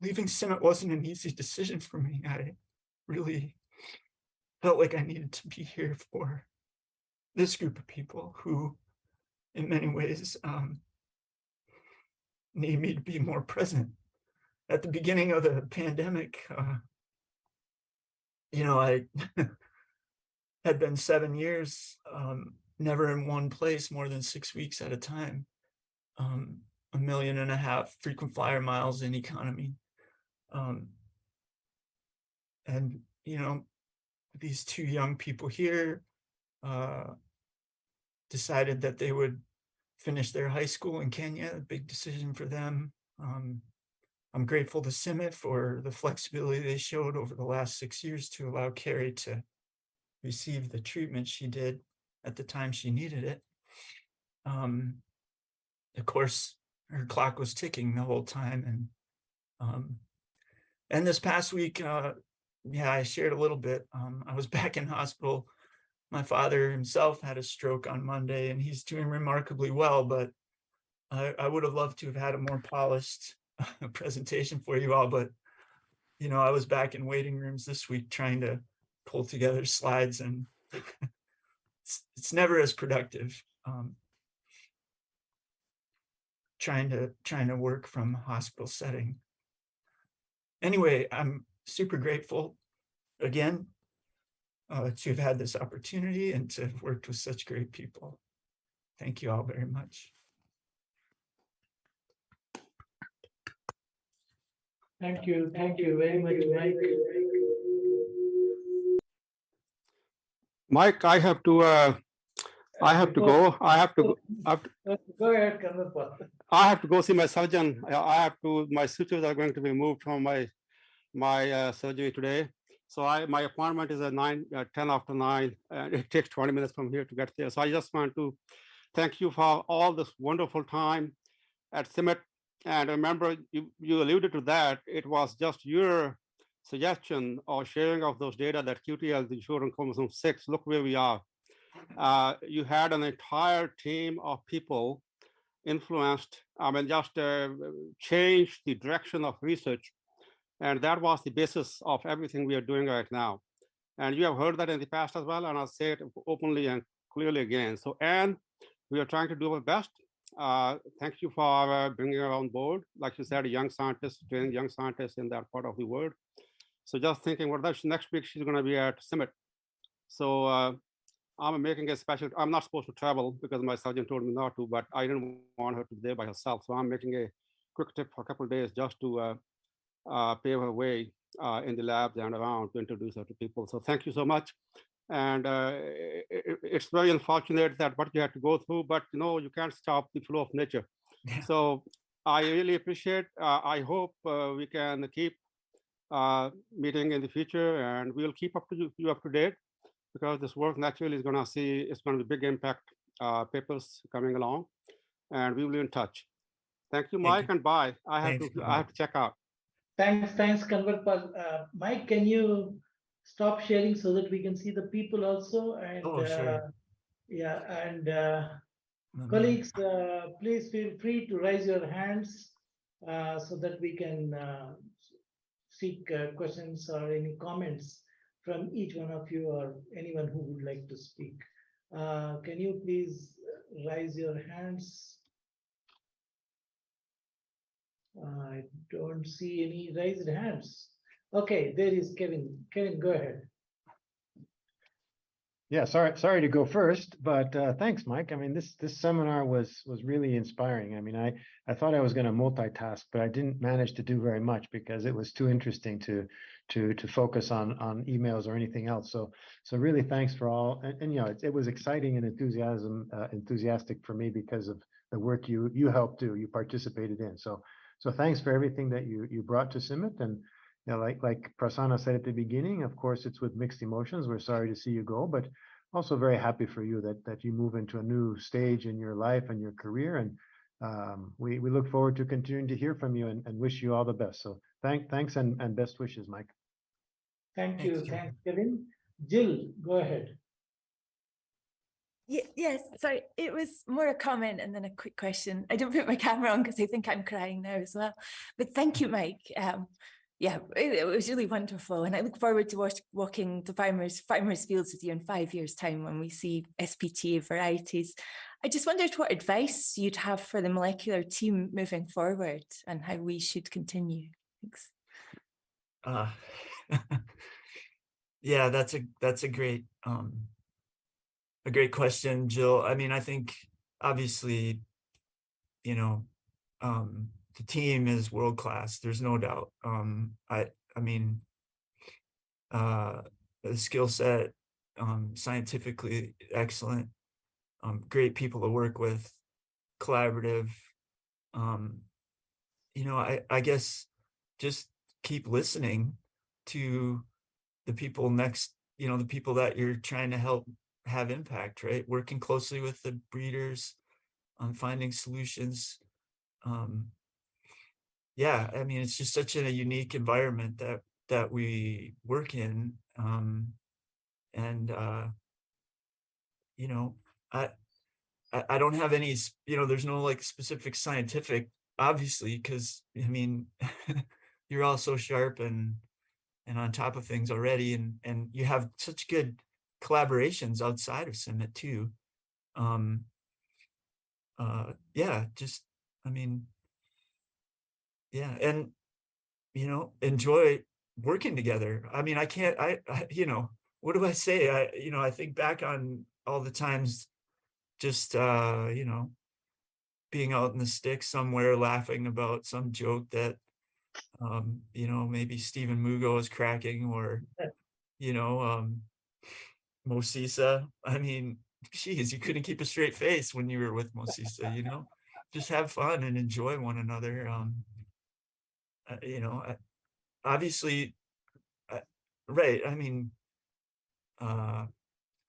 leaving CIMMYT wasn't an easy decision for me. I really felt like I needed to be here for this group of people who, in many ways, need me to be more present. At the beginning of the pandemic, I had been 7 years, never in one place more than 6 weeks at a time, 1.5 million frequent flyer miles in economy. And, these two young people here decided that they would finish their high school in Kenya, a big decision for them. I'm grateful to CIMMYT for the flexibility they showed over the last 6 years to allow Carrie to receive the treatment she did at the time she needed it. Of course, her clock was ticking the whole time. And this past week, I shared a little bit. I was back in hospital. My father himself had a stroke on Monday and he's doing remarkably well, but I would have loved to have had a more polished presentation for you all. But, I was back in waiting rooms this week trying to pull together slides, and it's never as productive. Trying to work from a hospital setting. Anyway, I'm super grateful again to have had this opportunity and to have worked with such great people. Thank you all very much. Thank you very much, Mike. Mike, I have to go. I have to Go ahead, Kanvarpal. I have to go see my surgeon. My sutures are going to be moved from my surgery today. So my appointment is at 10 after 9, and it takes 20 minutes from here to get there. So I just want to thank you for all this wonderful time at CIMMYT. And remember, you alluded to that. It was just your suggestion or sharing of those data that QTL is showed on chromosome 6. Look where we are. You had an entire team of people influenced, just changed the direction of research. And that was the basis of everything we are doing right now. And you have heard that in the past as well, and I'll say it openly and clearly again. So, Anne, we are trying to do our best. Thank you for bringing her on board. Like you said, a young scientist, training young scientists in that part of the world. So just thinking, next week she's going to be at CIMMYT. So I'm making a special, I'm not supposed to travel because my surgeon told me not to, but I didn't want her to be there by herself. So I'm making a quick trip for a couple of days just to pave her way in the labs and around to introduce her to people. So thank you so much. And it's very unfortunate that what you had to go through, but you can't stop the flow of nature. Yeah. So I really appreciate, I hope we can keep meeting in the future, and we'll keep you up to date, because this work naturally is going to see, it's going to be big impact papers coming along, and we will be in touch. Thank you, Mike, and bye. I have to check out. Thanks, Kanvarpal. Mike, can you stop sharing so that we can see the people also? And Sure. yeah, and colleagues, please feel free to raise your hands so that we can seek questions or any comments from each one of you or anyone who would like to speak. Can you please raise your hands? I don't see any raised hands. Okay, there is Kevin. Kevin, go ahead. Yeah, sorry to go first, but thanks, Mike. I mean, this seminar was really inspiring. I mean, I thought I was going to multitask, but I didn't manage to do very much because it was too interesting to focus on emails or anything else. So really, thanks for all. And it was exciting and enthusiastic for me because of the work you helped do, you participated in. So thanks for everything that you brought to CIMMYT. And like Prasanna said at the beginning, of course, it's with mixed emotions. We're sorry to see you go, but also very happy for you that you move into a new stage in your life and your career. And we look forward to continuing to hear from you and wish you all the best. So thanks and best wishes, Mike. Thank you. Thanks, Kevin. Jill, go ahead. Yes, sorry, it was more a comment and then a quick question. I didn't put my camera on because I think I'm crying now as well. But thank you, Mike. Yeah, it was really wonderful. And I look forward to walking the farmers fields with you in 5 years' time when we see SPTA varieties. I just wondered what advice you'd have for the molecular team moving forward and how we should continue. Thanks. Yeah, that's a great question, Jill. I mean, I think obviously, the team is world class. There's no doubt. I mean, the skill set, scientifically excellent, great people to work with, collaborative. I guess just keep listening to the people next, the people that you're trying to help have impact, right? Working closely with the breeders on finding solutions. Yeah, I mean, it's just such a unique environment that we work in. I don't have any, there's no like specific scientific, obviously, because I mean, you're all so sharp and on top of things already, and you have such good collaborations outside of CIMMYT too. Yeah, just, I mean, yeah, and enjoy working together. I mean, I what do I say? I think back on all the times just, being out in the sticks somewhere laughing about some joke that, maybe Stephen Mugo is cracking, or, Mosisa. I mean, geez, you couldn't keep a straight face when you were with Mosisa, just have fun and enjoy one another. Obviously, right. I mean,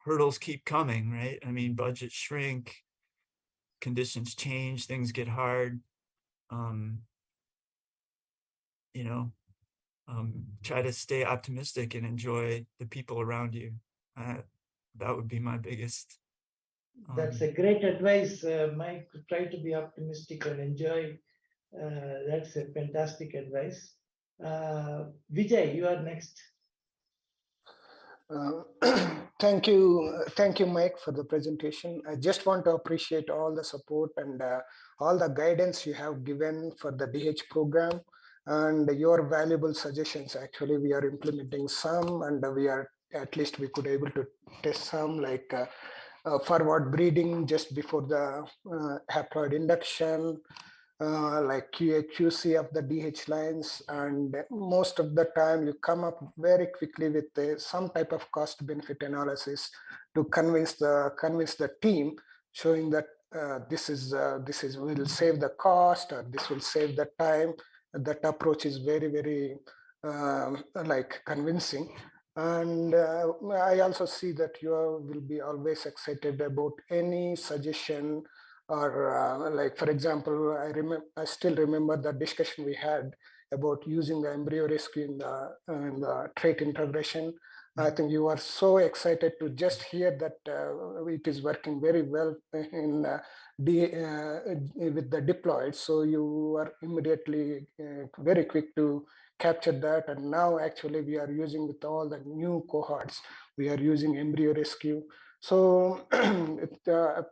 hurdles keep coming, right? I mean, budgets shrink, conditions change, things get hard. Try to stay optimistic and enjoy the people around you. That would be my biggest. That's a great advice, Mike. Try to be optimistic and enjoy. That's a fantastic advice. Vijay, you are next. Thank you, Mike, for the presentation. I just want to appreciate all the support and all the guidance you have given for the DH program and your valuable suggestions. Actually, we are implementing some, and we could able to test some, like forward breeding just before the haploid induction, like QA/QC of the DH lines, and most of the time you come up very quickly with some type of cost benefit analysis to convince the team, showing that this will save the cost, or this will save the time. That approach is very, very convincing. And I also see that you will be always excited about any suggestion, or for example, I still remember the discussion we had about using the embryo rescue in the trait integration. I think you are so excited to just hear that it is working very well with the diploid. So you are immediately very quick to capture that. And now actually we are using with all the new cohorts, we are using embryo rescue. So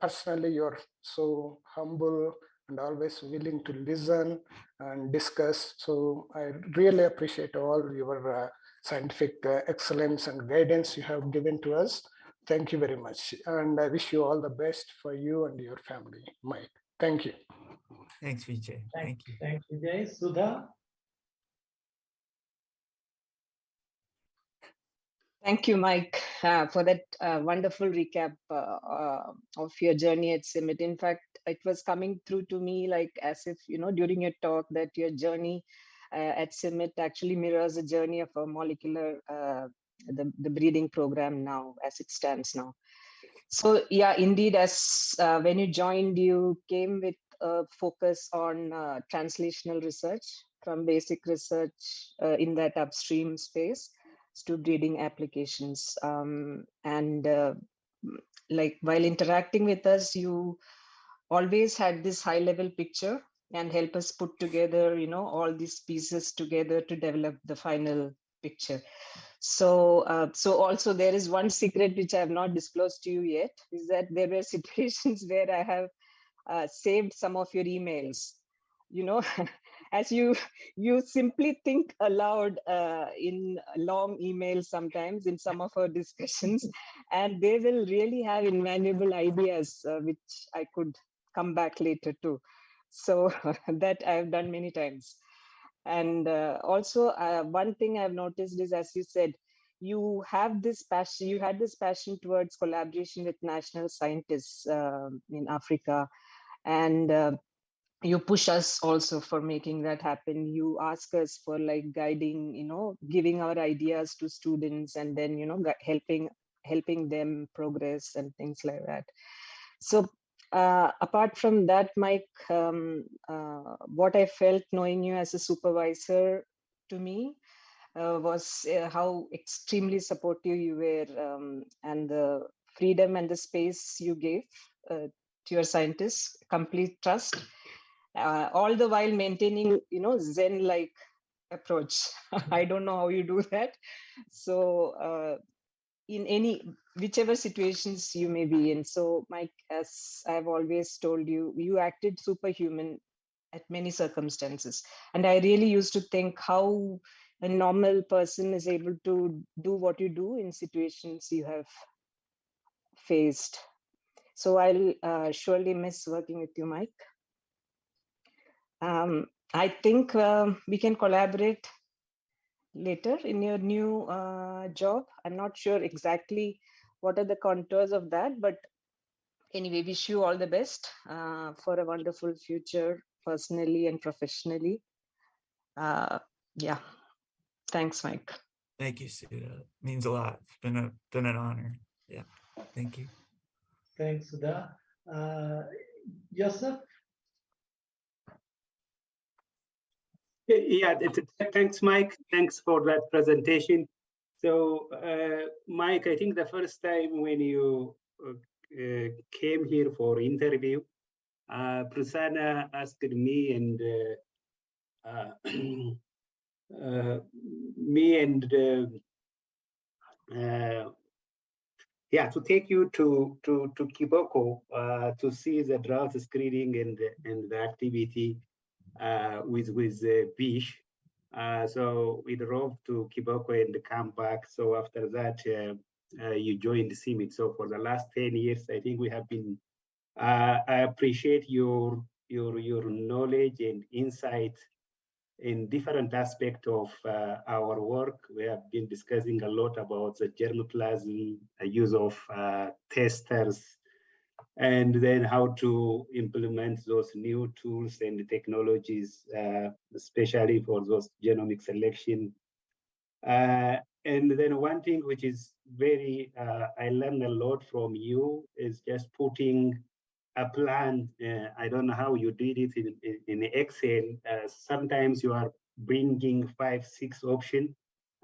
personally, you're so humble and always willing to listen and discuss. So I really appreciate all your scientific excellence and guidance you have given to us. Thank you very much. And I wish you all the best for you and your family, Mike. Thank you. Thanks, Vijay. Thank you. Thanks, Vijay. Sudha? Thank you, Mike, for that wonderful recap of your journey at CIMMYT. In fact, it was coming through to me like as if, during your talk, that your journey at CIMMYT actually mirrors the journey of a molecular, the breeding program now, as it stands now. So yeah, indeed, as when you joined, you came with a focus on translational research, from basic research in that upstream space to breeding applications. Like while interacting with us, you always had this high level picture and help us put together, all these pieces together to develop the final picture. So, so also there is one secret which I have not disclosed to you yet, is that there were situations where I have saved some of your emails, as you simply think aloud in long emails sometimes in some of our discussions, and they will really have invaluable ideas which I could come back later to. So that I've done many times. And also one thing I've noticed is, as you said, you had this passion towards collaboration with national scientists in Africa, and you push us also for making that happen. You ask us for like guiding, giving our ideas to students, and then, helping them progress and things like that. So apart from that, Mike, what I felt knowing you as a supervisor to me was how extremely supportive you were, and the freedom and the space you gave to your scientists, complete trust. All the while maintaining, Zen-like approach. I don't know how you do that. So in whichever situations you may be in. So Mike, as I've always told you, you acted superhuman at many circumstances. And I really used to think how a normal person is able to do what you do in situations you have faced. So I'll surely miss working with you, Mike. I think we can collaborate later in your new job. I'm not sure exactly what are the contours of that, but anyway, wish you all the best for a wonderful future, personally and professionally. Yeah, thanks, Mike. Thank you, Sudha. It means a lot. It's been an honor. Yeah, thank you. Thanks, Sudha. Joseph? Yeah, thanks, Mike. Thanks for that presentation. So, Mike, I think the first time when you came here for interview, Prasanna asked me and yeah, to take you to Kiboko to see the drought screening and the activity with Bish. So we drove to Kiboko and come back. So after that, you joined CIMMYT. So for the last 10 years, I think we have been. I appreciate your knowledge and insight in different aspects of our work. We have been discussing a lot about the germplasm, use of testers, and then how to implement those new tools and technologies, especially for those genomic selection. And then one thing which is very, I learned a lot from you is just putting a plan. I don't know how you did it in Excel. Sometimes you are bringing 5, 6 options,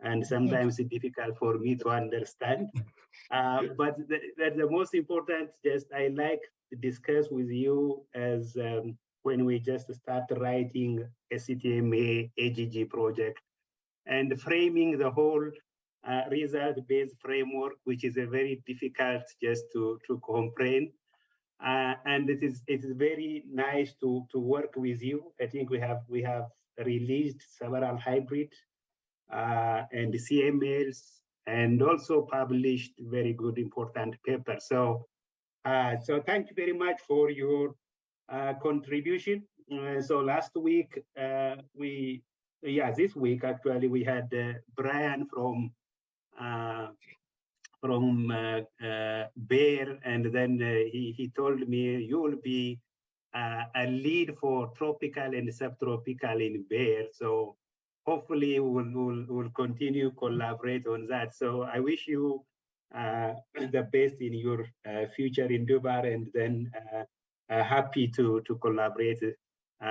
and sometimes it's difficult for me to understand. But the most important, just I like to discuss with you as when we just start writing a CTMA AGG project and framing the whole result-based framework, which is a very difficult just to comprehend. And it is very nice to work with you. I think we have released several hybrid and CMLs, and also published very good important papers. So so thank you very much for your contribution. So last week this week actually we had Brian from Bayer, and then he told me you will be a lead for tropical and subtropical in Bayer. So hopefully we'll continue collaborate on that. So I wish you the best in your future endeavor, and then happy to collaborate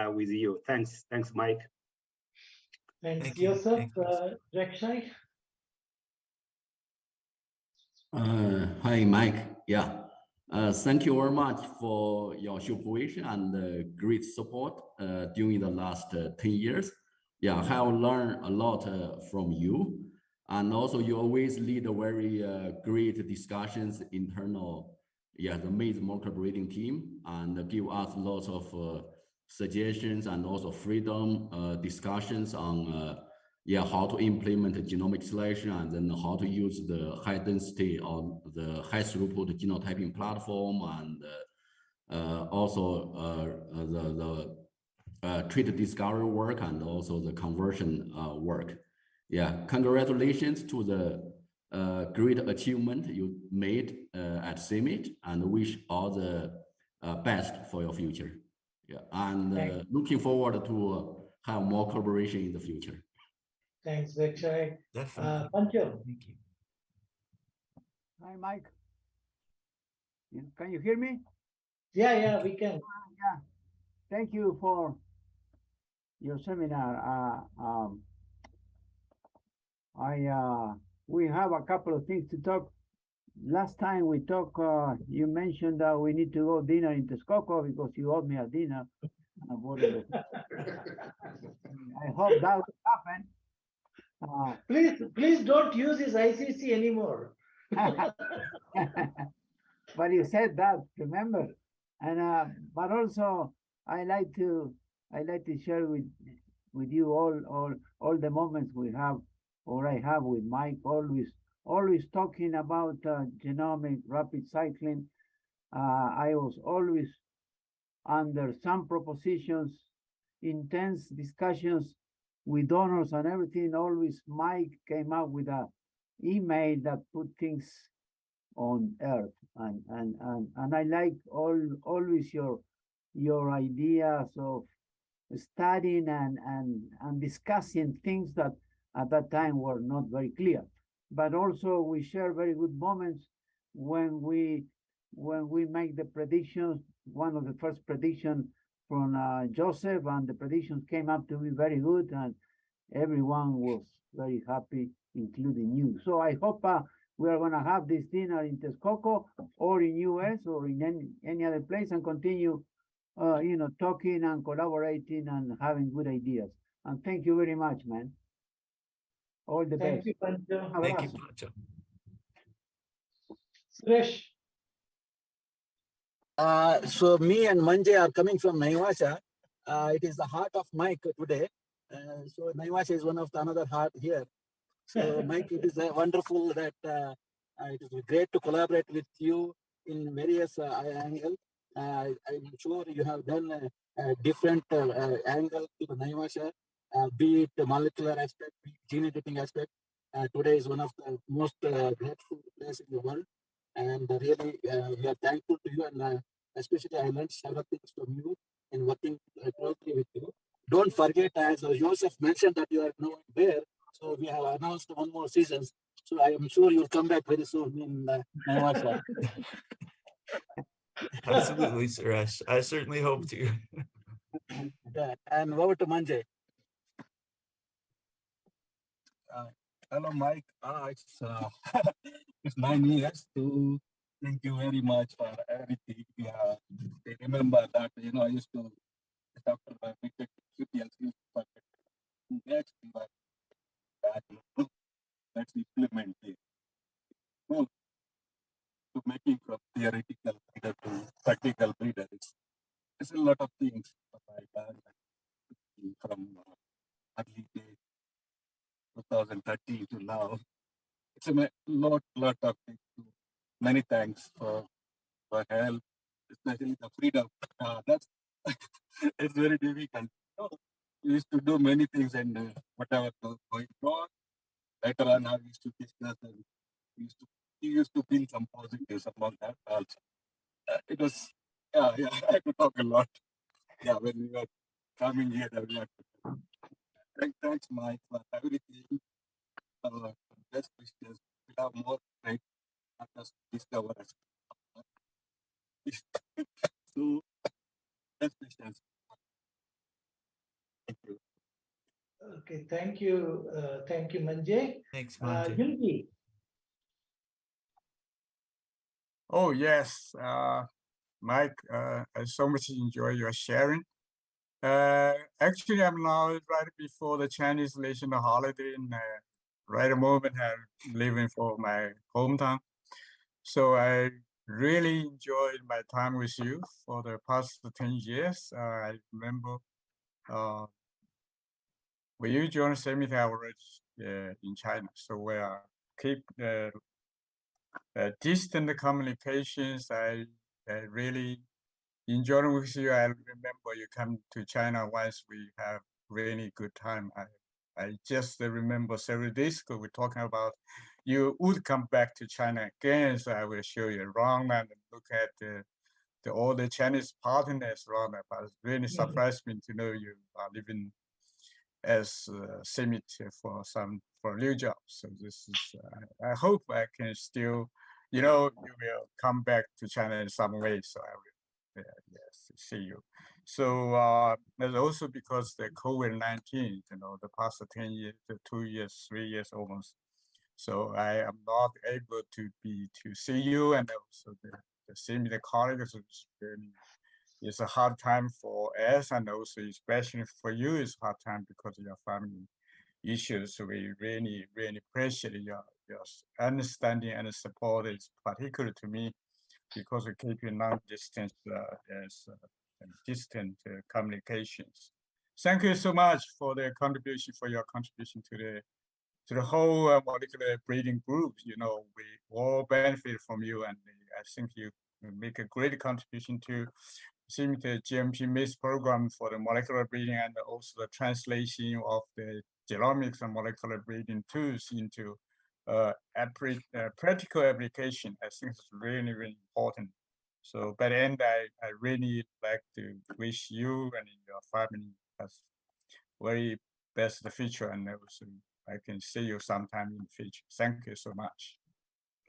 with you. Thanks, Mike. Thanks, Thank you. Joseph. Thank you. Rekshai? Hi, Mike. Yeah. Thank you very much for your supervision and great support during the last 10 years. Yeah, I have learned a lot from you. And also you always lead a very great discussions internal, the Maize molecular breeding team, and give us lots of suggestions and also freedom discussions on how to implement genomic selection, and then how to use the high density or the high throughput genotyping platform, and also the trait discovery work, and also the conversion work. Yeah, congratulations to the great achievement you made at CIMMYT, and wish all the best for your future. Yeah, and looking forward to have more collaboration in the future. Thanks, Rekshai. Definitely. Pancho. Thank you. Hi, Mike. Can you hear me? Yeah, we can. Yeah. Thank you for your seminar. We have a couple of things to talk. Last time we talked, you mentioned that we need to go dinner in Texcoco because you owed me a dinner. I hope that will happen. Please don't use his ICC anymore. But you said that, remember? And but also I like to share with with you all the moments we have, or I have with Mike, always talking about genomic rapid cycling. I was always under some propositions, intense discussions with donors and everything. Always Mike came up with a email that put things on earth, and I like always your ideas of studying and discussing things that at that time were not very clear. But also we share very good moments when we make the predictions. One of the first predictions from Joseph, and the predictions came up to be very good, and everyone was very happy, including you. So I hope we are going to have this dinner in Texcoco or in US or in any other place, and continue talking and collaborating and having good ideas. And thank you very much, man. All the Thank best. you, Pancho. Thank you, Pancho. Suresh. So me and Manje are coming from Naivasha. It is the heart of Mike today. So Naivasha is one of the another heart here. So Mike, it is wonderful that it is great to collaborate with you in various angles. I'm sure you have done different angles to the Naivasha, be it the molecular aspect, be it gene editing aspect. Today is one of the most grateful places in the world. And really, we are thankful to you, and especially I learned several things from you in working closely with you. Don't forget, as Joseph mentioned, that you are now there. So we have announced one more season. So I am sure you'll come back very soon in Naivasha. Absolutely, Suresh. I certainly hope to. Yeah. And over to Manje. Hello, Mike. It's 9 years. So thank you very much for everything. I remember that, I used to after my big QTLC, but next let's implement it. Well, to making from theoretical reader to practical reader. It's a lot of things that I learned from early days, 2013 to now. It's a lot of things. Many thanks for help, especially the freedom. That's it's very difficult. We used to do many things, and whatever was going on. Later on, I used to discuss, and we used to feel some positives about that also. It was, I had to talk a lot. Yeah, when we were coming here, thanks, Mike, for everything. Best wishes. We have more right not just discover us. So, best wishes. Thank you. Okay, thank you, Manje. Thanks, Manje. Yungi. Oh, yes. Mike, I so much enjoy your sharing. Actually, I'm now right before the Chinese national holiday, and right at the moment I'm leaving for my hometown. So I really enjoyed my time with you for the past 10 years. I remember when you joined CIMMYT, I already in China. So we keep distant communications. I really enjoying with you. I remember you come to China once. We have really good time. I just remember several days ago we're talking about you would come back to China again. So I will show you around and look at all the Chinese partners around. But it really surprised me to know you are living as CIMMYT for new jobs. So this is I hope I can still, you will come back to China in some way. So I will, yes, see you. So there's also because the COVID-19, the past 10 years, 2 years, 3 years almost. So I am not able to see you, and also the CIMMYT colleagues. It's a hard time for us, and also especially for you, it's a hard time because of your family issues. So we really appreciate your understanding and support. Is particular to me because we keep long distance distant communications. thank you so much for your contribution to the whole molecular breeding group. You know, we all benefit from you, and I think you make a great contribution to CIMMYT GMP Maize program for the molecular breeding and also the translation of the genomics and molecular breeding tools into practical application. I think it's really, really important. So by the end, I really like to wish you and your family as very best the future, and also I can see you sometime in the future. Thank you so much.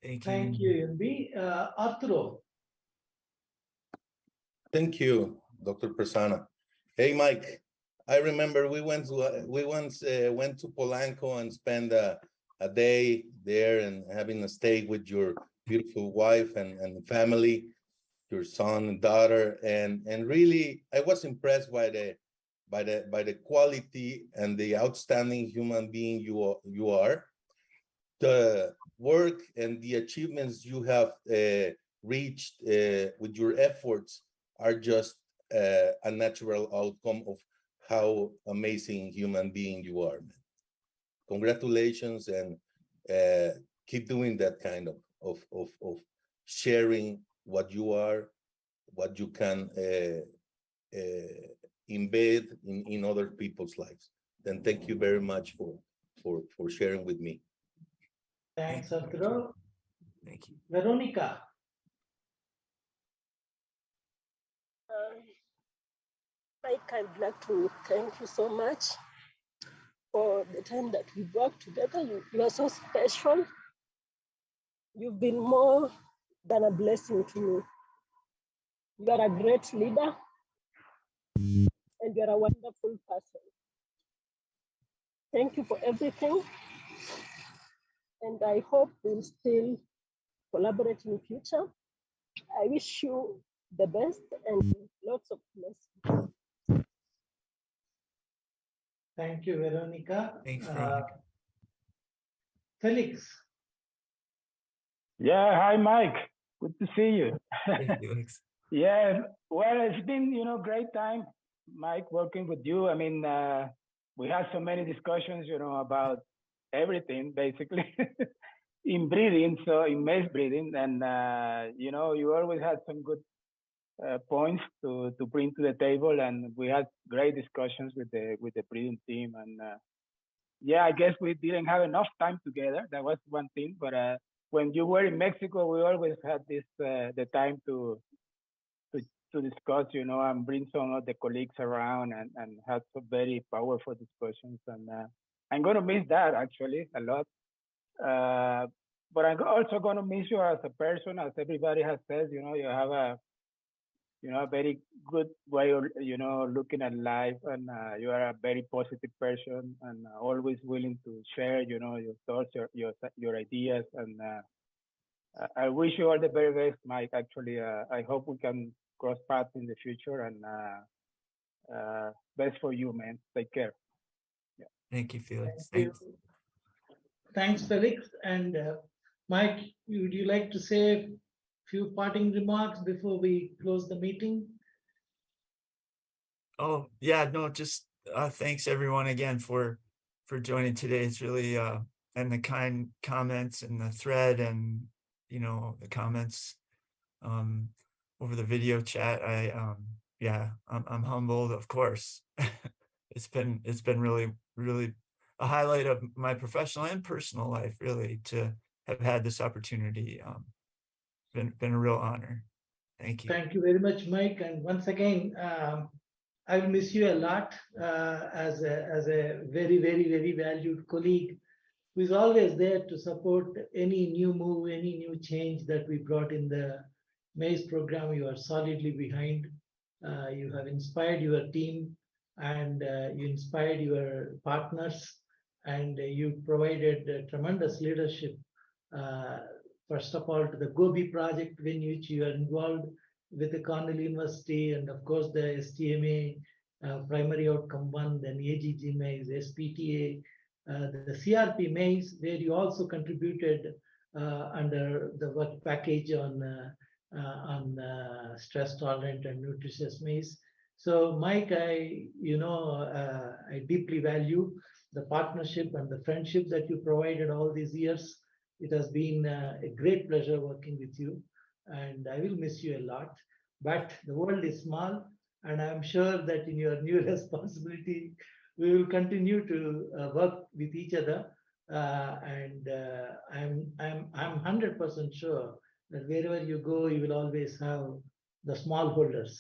Thank you, Yunbi. Arturo. Thank you, Dr. Prasanna. Hey, Mike. I remember we once went to Polanco and spent a day there and having a stay with your beautiful wife and family, your son and daughter, and really I was impressed by the quality and the outstanding human being you are. The work and the achievements you have reached with your efforts are just a natural outcome of how amazing human being you are. Congratulations, and keep doing that kind of sharing what you are, what you can embed in other people's lives. Then thank you very much for sharing with me. Thanks, Arturo. Thank you. Veronica. Mike, I'd like to thank you so much for the time that we worked together. You are so special. You've been more than a blessing to me. You are a great leader, and you're a wonderful person. Thank you for everything, and I hope we'll still collaborate in the future. I wish you the best and lots of blessings. Thank you, Veronica. Thanks, Veronica. Felix. Yeah, hi, Mike. Good to see you. Hey, Felix. Yeah, well, it's been, great time, Mike, working with you. I mean, we had so many discussions, about everything, basically, in breeding, so in maize breeding. And, you always had some good points to bring to the table. And we had great discussions with the breeding team. And yeah, I guess we didn't have enough time together. That was one thing. But when you were in Mexico, we always had this the time to discuss, and bring some of the colleagues around and have some very powerful discussions. And I'm going to miss that actually a lot. But I'm also going to miss you as a person, as everybody has said. You have a very good way of looking at life, and you are a very positive person, and always willing to share your thoughts, your ideas. And I wish you all the very best, Mike. Actually, I hope we can cross paths in the future, and best for you, man. Take care. Yeah. Thank you, Felix. Thanks. Thanks, Felix. And Mike, would you like to say a few parting remarks before we close the meeting? Oh, yeah, no, just thanks everyone again for joining today. It's really and the kind comments and the thread, and the comments over the video chat. I'm humbled, of course. It's been really a highlight of my professional and personal life, really, to have had this opportunity. Been a real honor. Thank you. Thank you very much, Mike. And once again, I will miss you a lot as a very, very, very valued colleague who is always there to support any new move, any new change that we brought in the Maize program. You are solidly behind. You have inspired your team, and you inspired your partners, and you provided tremendous leadership. First of all, to the Gobi project, in which you are involved with the Cornell University, and of course the STMA primary outcome 1, then AGG Maize, SPTA, the CRP Maize, where you also contributed under the work package on stress tolerant and nutritious maize. So Mike, I deeply value the partnership and the friendship that you provided all these years. It has been a great pleasure working with you, and I will miss you a lot. But the world is small, and I'm sure that in your new responsibility, we will continue to work with each other. I'm 100% sure that wherever you go, you will always have the smallholders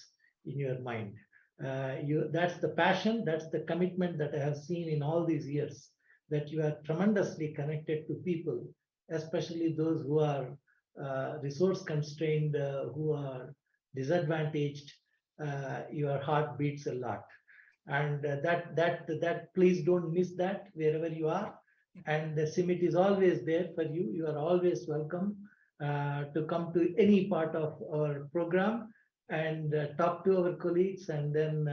in your mind. That's the passion, that's the commitment that I have seen in all these years, that you are tremendously connected to people, especially those who are resource constrained, who are disadvantaged. Your heart beats a lot. And that please don't miss that wherever you are. And the CIMMYT is always there for you. You are always welcome to come to any part of our program and talk to our colleagues and then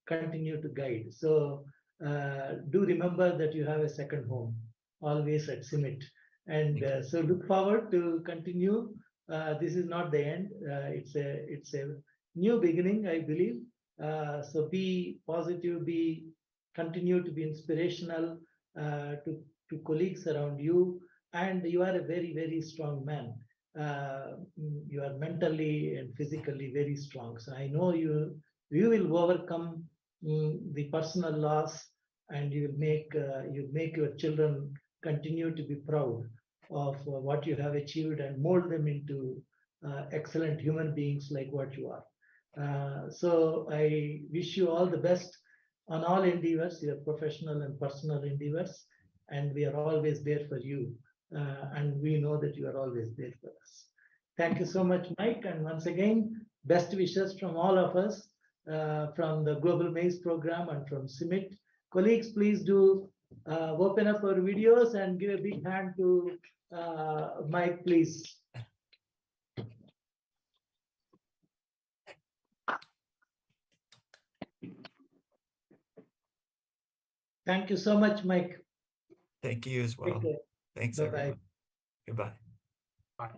continue to guide. So do remember that you have a second home always at CIMMYT. And so look forward to continue. This is not the end. It's a new beginning, I believe. So be positive, continue to be inspirational to colleagues around you. And you are a very, very strong man. You are mentally and physically very strong. So I know you will overcome the personal loss, and you will make your children continue to be proud of what you have achieved and mold them into excellent human beings like what you are. So I wish you all the best on all endeavors, your professional and personal endeavors, and we are always there for you. And we know that you are always there for us. Thank you so much, Mike. And once again, best wishes from all of us, from the Global Maize program and from CIMMYT. Colleagues, please do open up our videos and give a big hand to Mike, please. Thank you so much, Mike. Thank you as well. Thanks, Bye-bye. everyone. Goodbye. Bye.